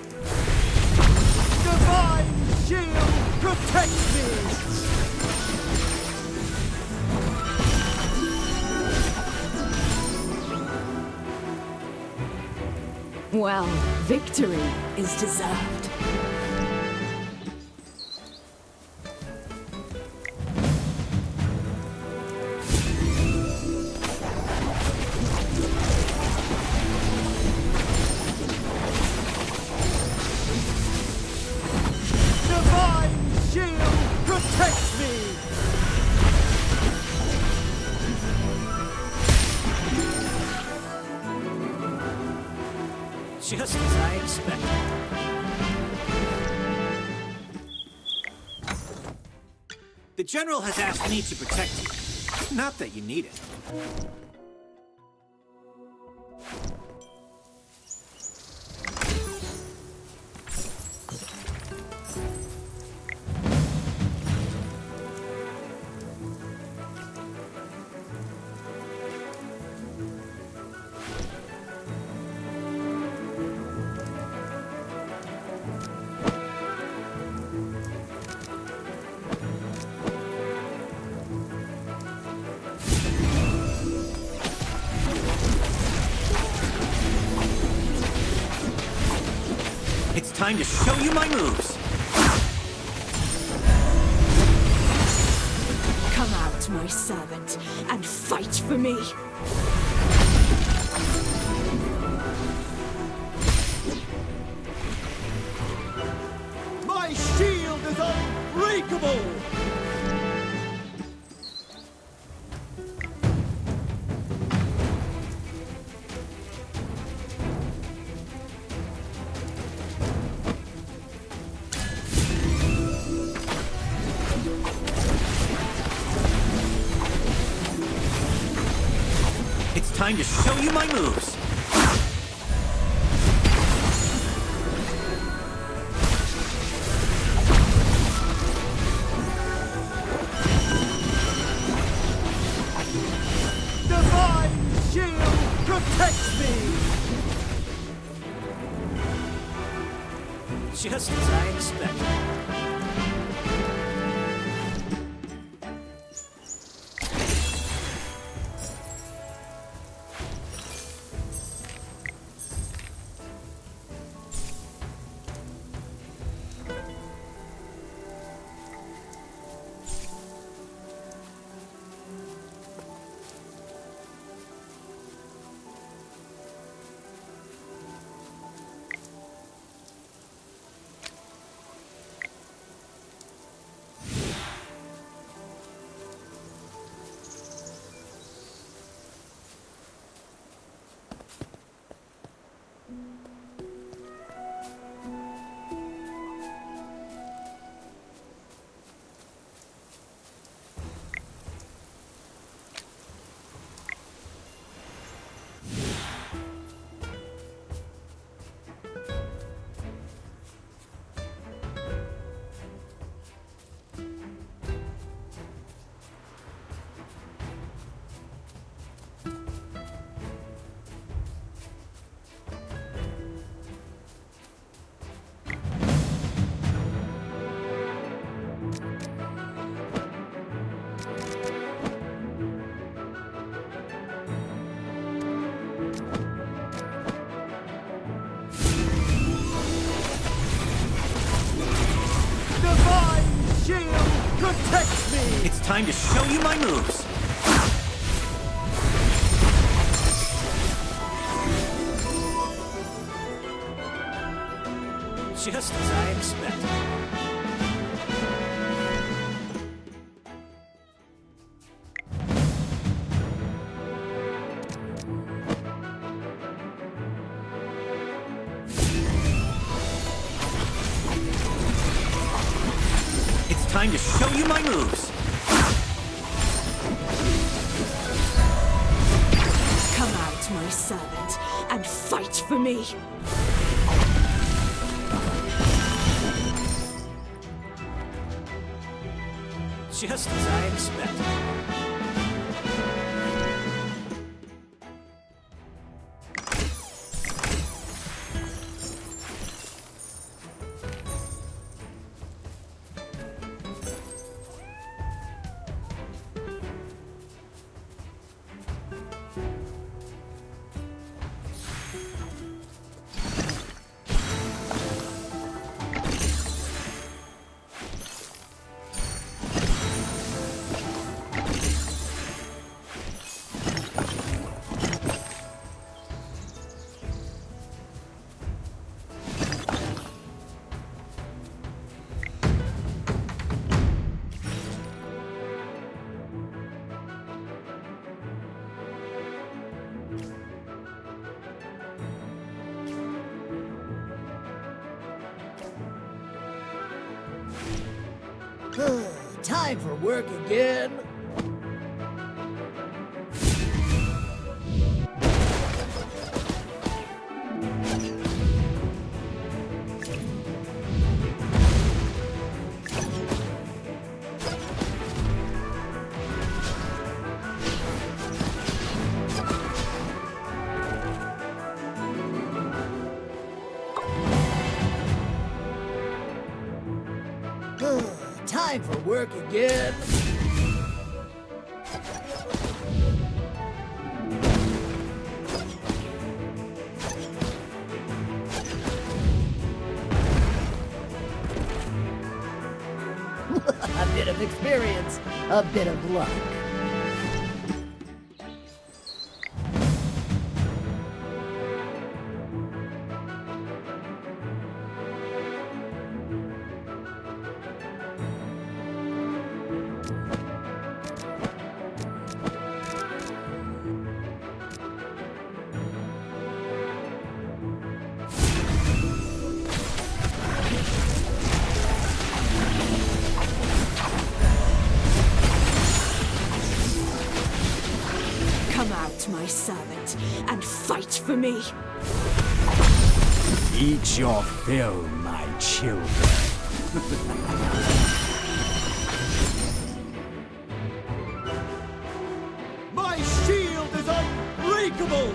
Divine shield, protect me! Well, victory is deserved. Just as I expected. The General has asked me to protect you. Not that you need it. It's time to show you my moves! Come out, my servant, and fight for me! My shield is unbreakable! It's time to show you my moves! Just as I expected. Protect me! It's time to show you my moves! Just as I expected. Time to show you my moves. Come out, my servant, and fight for me. Just as I expected. Time for work again. Time for work again. A bit of experience, a bit of luck. My servant, and fight for me. Eat your fill, my children. My shield is unbreakable!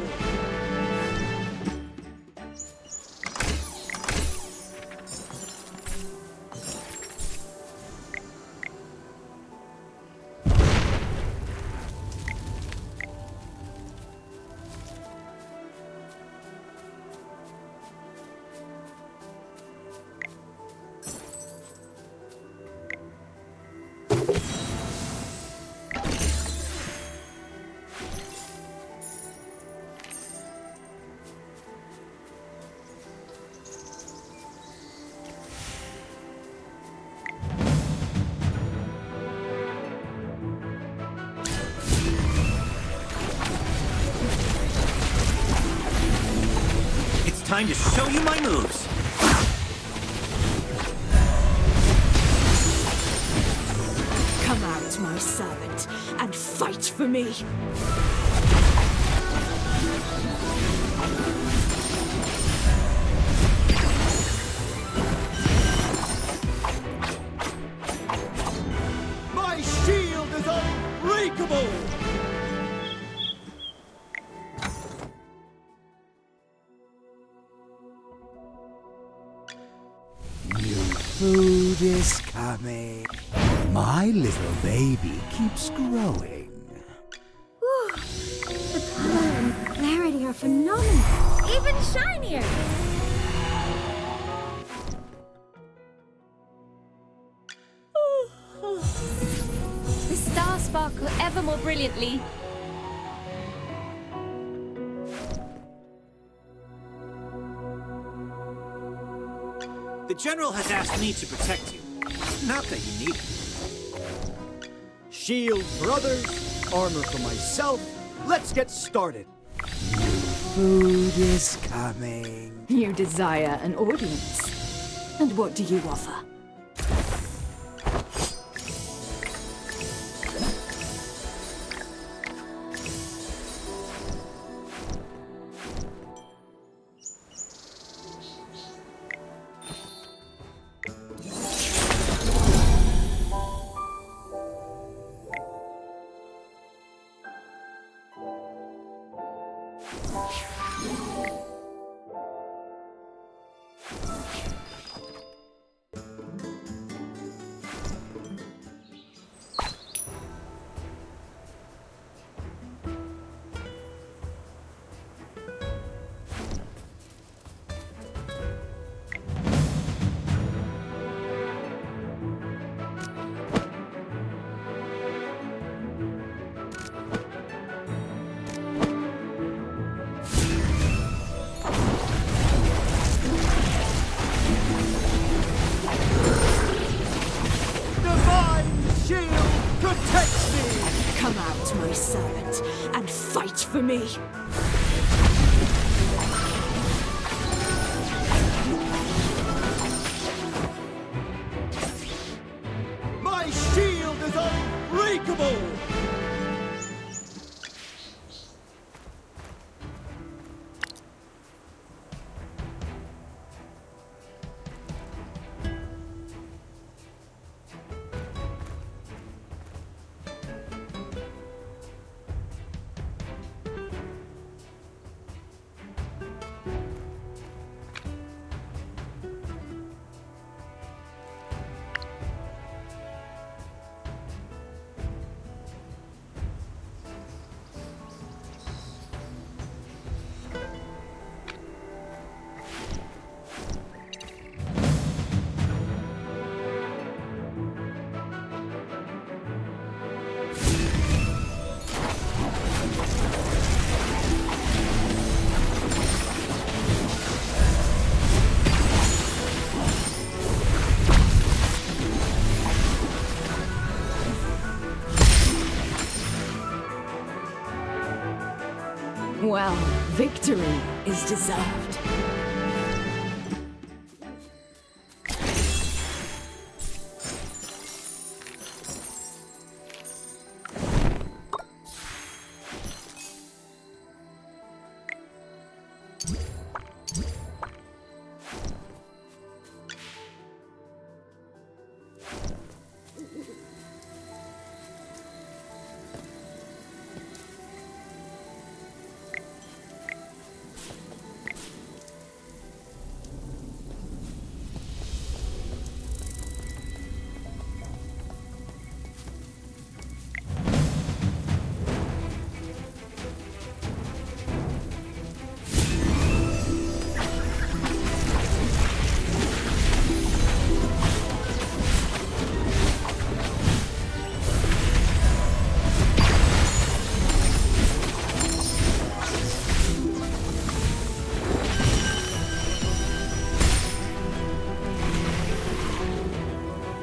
Time to show you my moves. Come out, my servant, and fight for me. My shield is unbreakable! Food is coming. My little baby keeps growing. Whew. The color and clarity are phenomenal. Even shinier. The stars sparkle ever more brilliantly. The General has asked me to protect you. Not that you need it. Shield for others, armor for myself. Let's get started. Food is coming. You desire an audience. And what do you offer? Come out, my servant, and fight for me. My shield is unbreakable! Well, victory is deserved.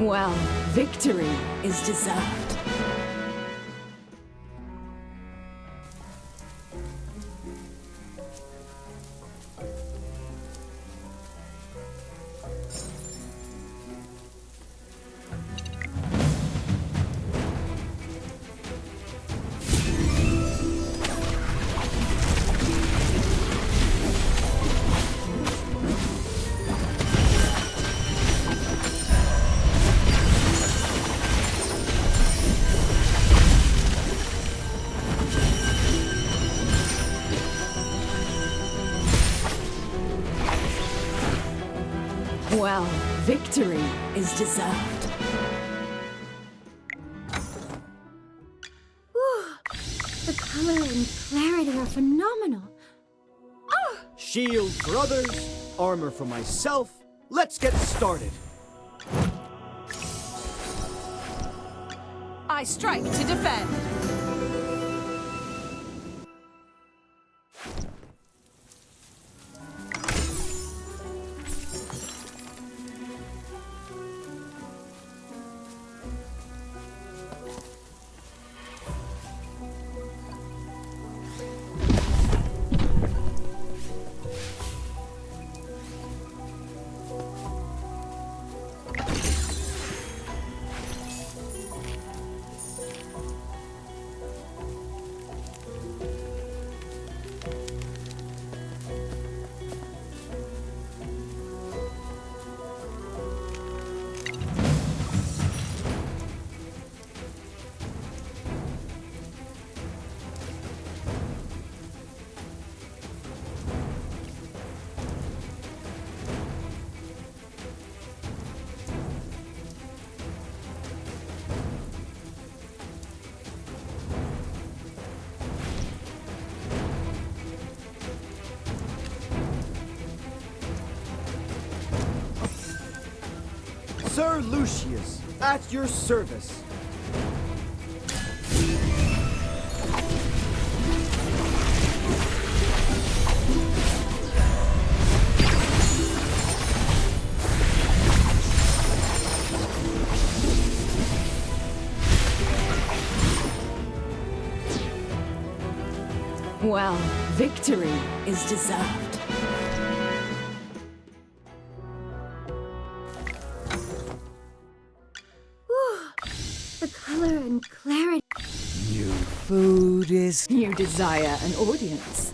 Well, victory is deserved. victory is deserved. Whew. The color and clarity are phenomenal. Shield for others, armor for myself. Let's get started. I strike to defend. Sir Lucius, at your service. Well, victory is deserved. The color and clarity. New food is... You desire an audience.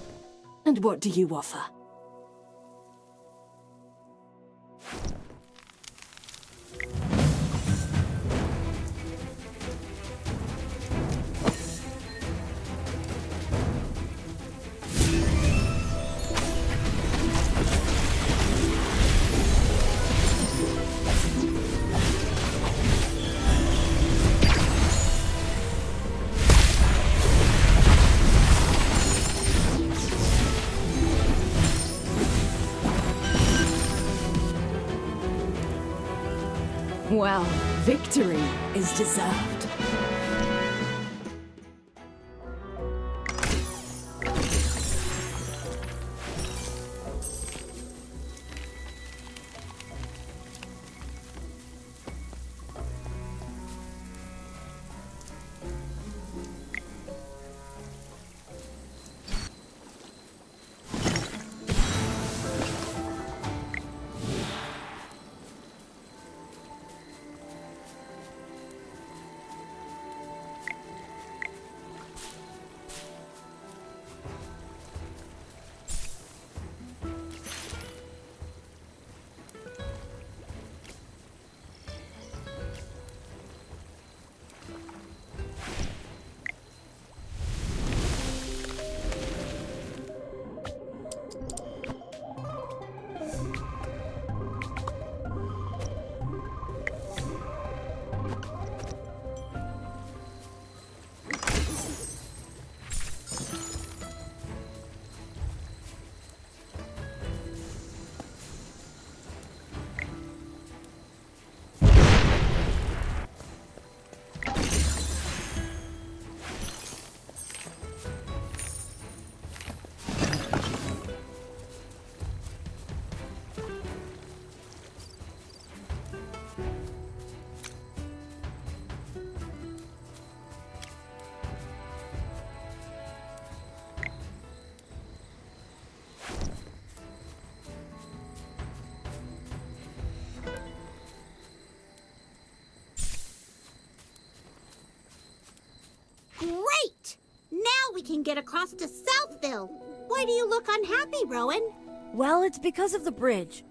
And what do you offer? Well, victory is deserved. Great! Now we can get across to Southville. Why do you look unhappy, Rowan? Well, it's because of the bridge.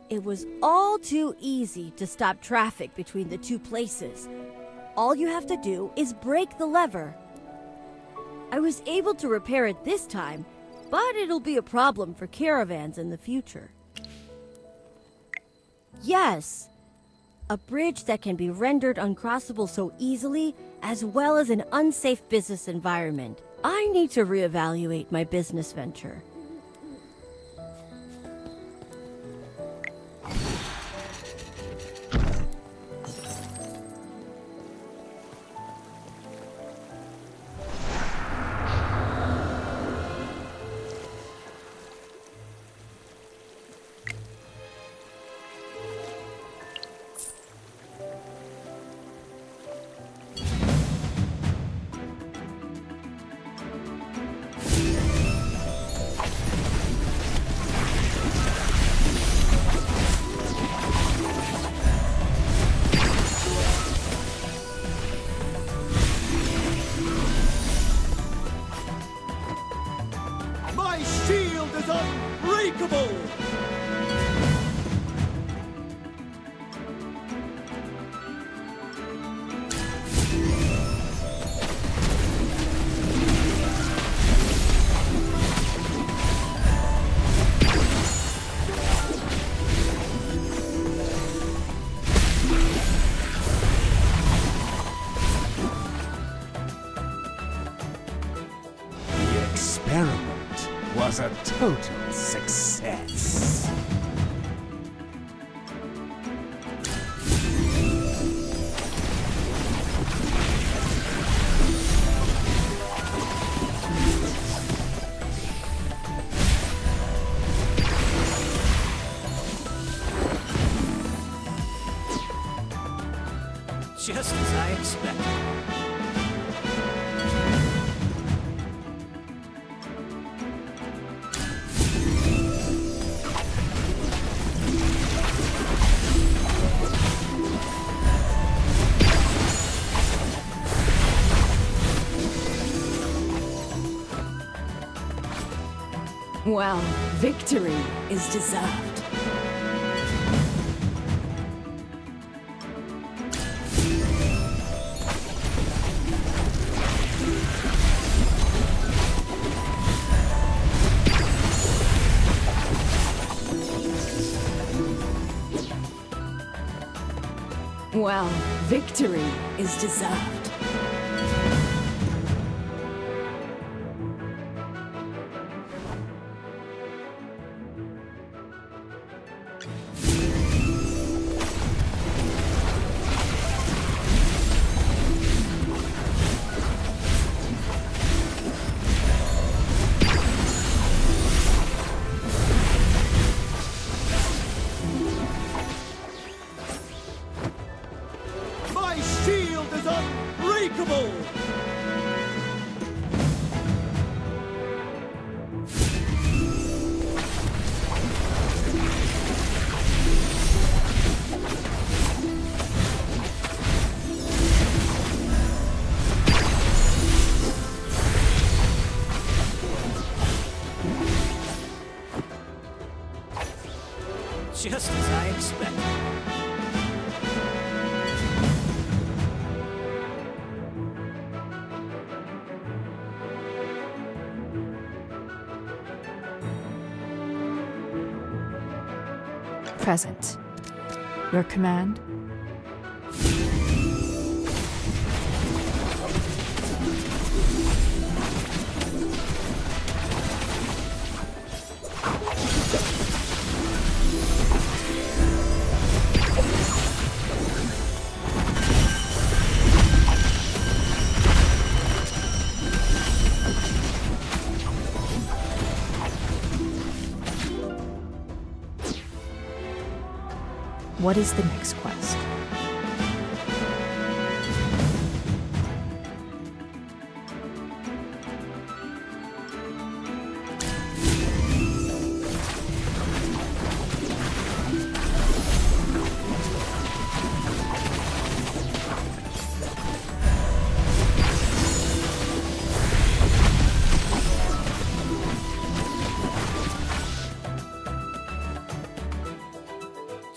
It was all too easy to stop traffic between the two places. All you have to do is break the lever. I was able to repair it this time, but it'll be a problem for caravans in the future. Yes. A bridge that can be rendered uncrossable so easily, as well as an unsafe business environment. I need to reevaluate my business venture. My shield is unbreakable! The experiment was a total success. Just as I expected. Well, victory is deserved. Well, victory is deserved. My shield is unbreakable! Just as I expected. Present. Your command? What is the next quest?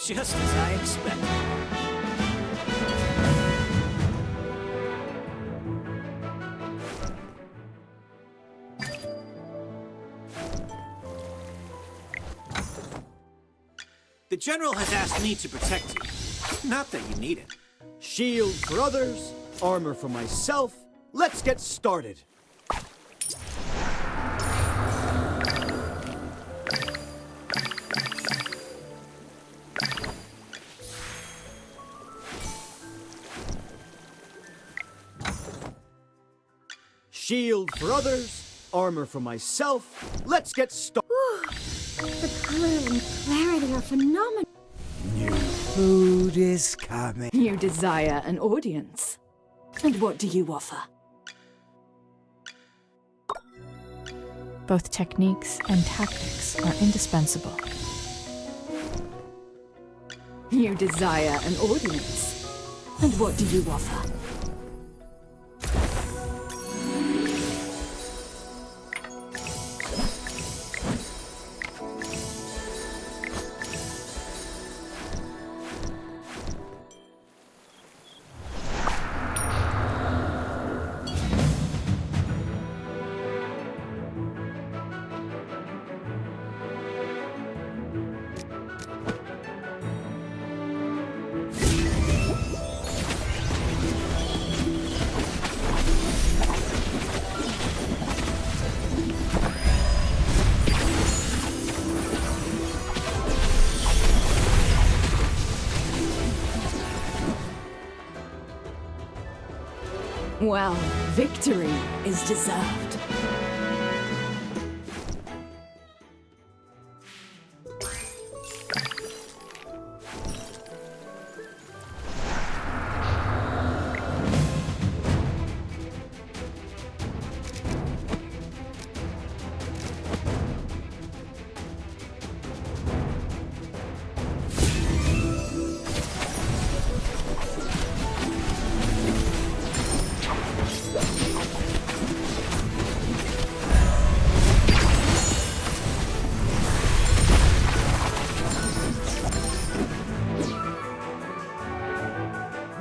Just as I expected. The General has asked me to protect you. Not that you need it. Shield for others, armor for myself. Let's get started. Shield for others, armor for myself. Let's get started. The color and clarity are phenomenal. New food is coming. You desire an audience. And what do you offer? Both techniques and tactics are indispensable. You desire an audience. And what do you offer? Well, victory is deserved.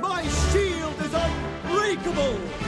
My shield is unbreakable!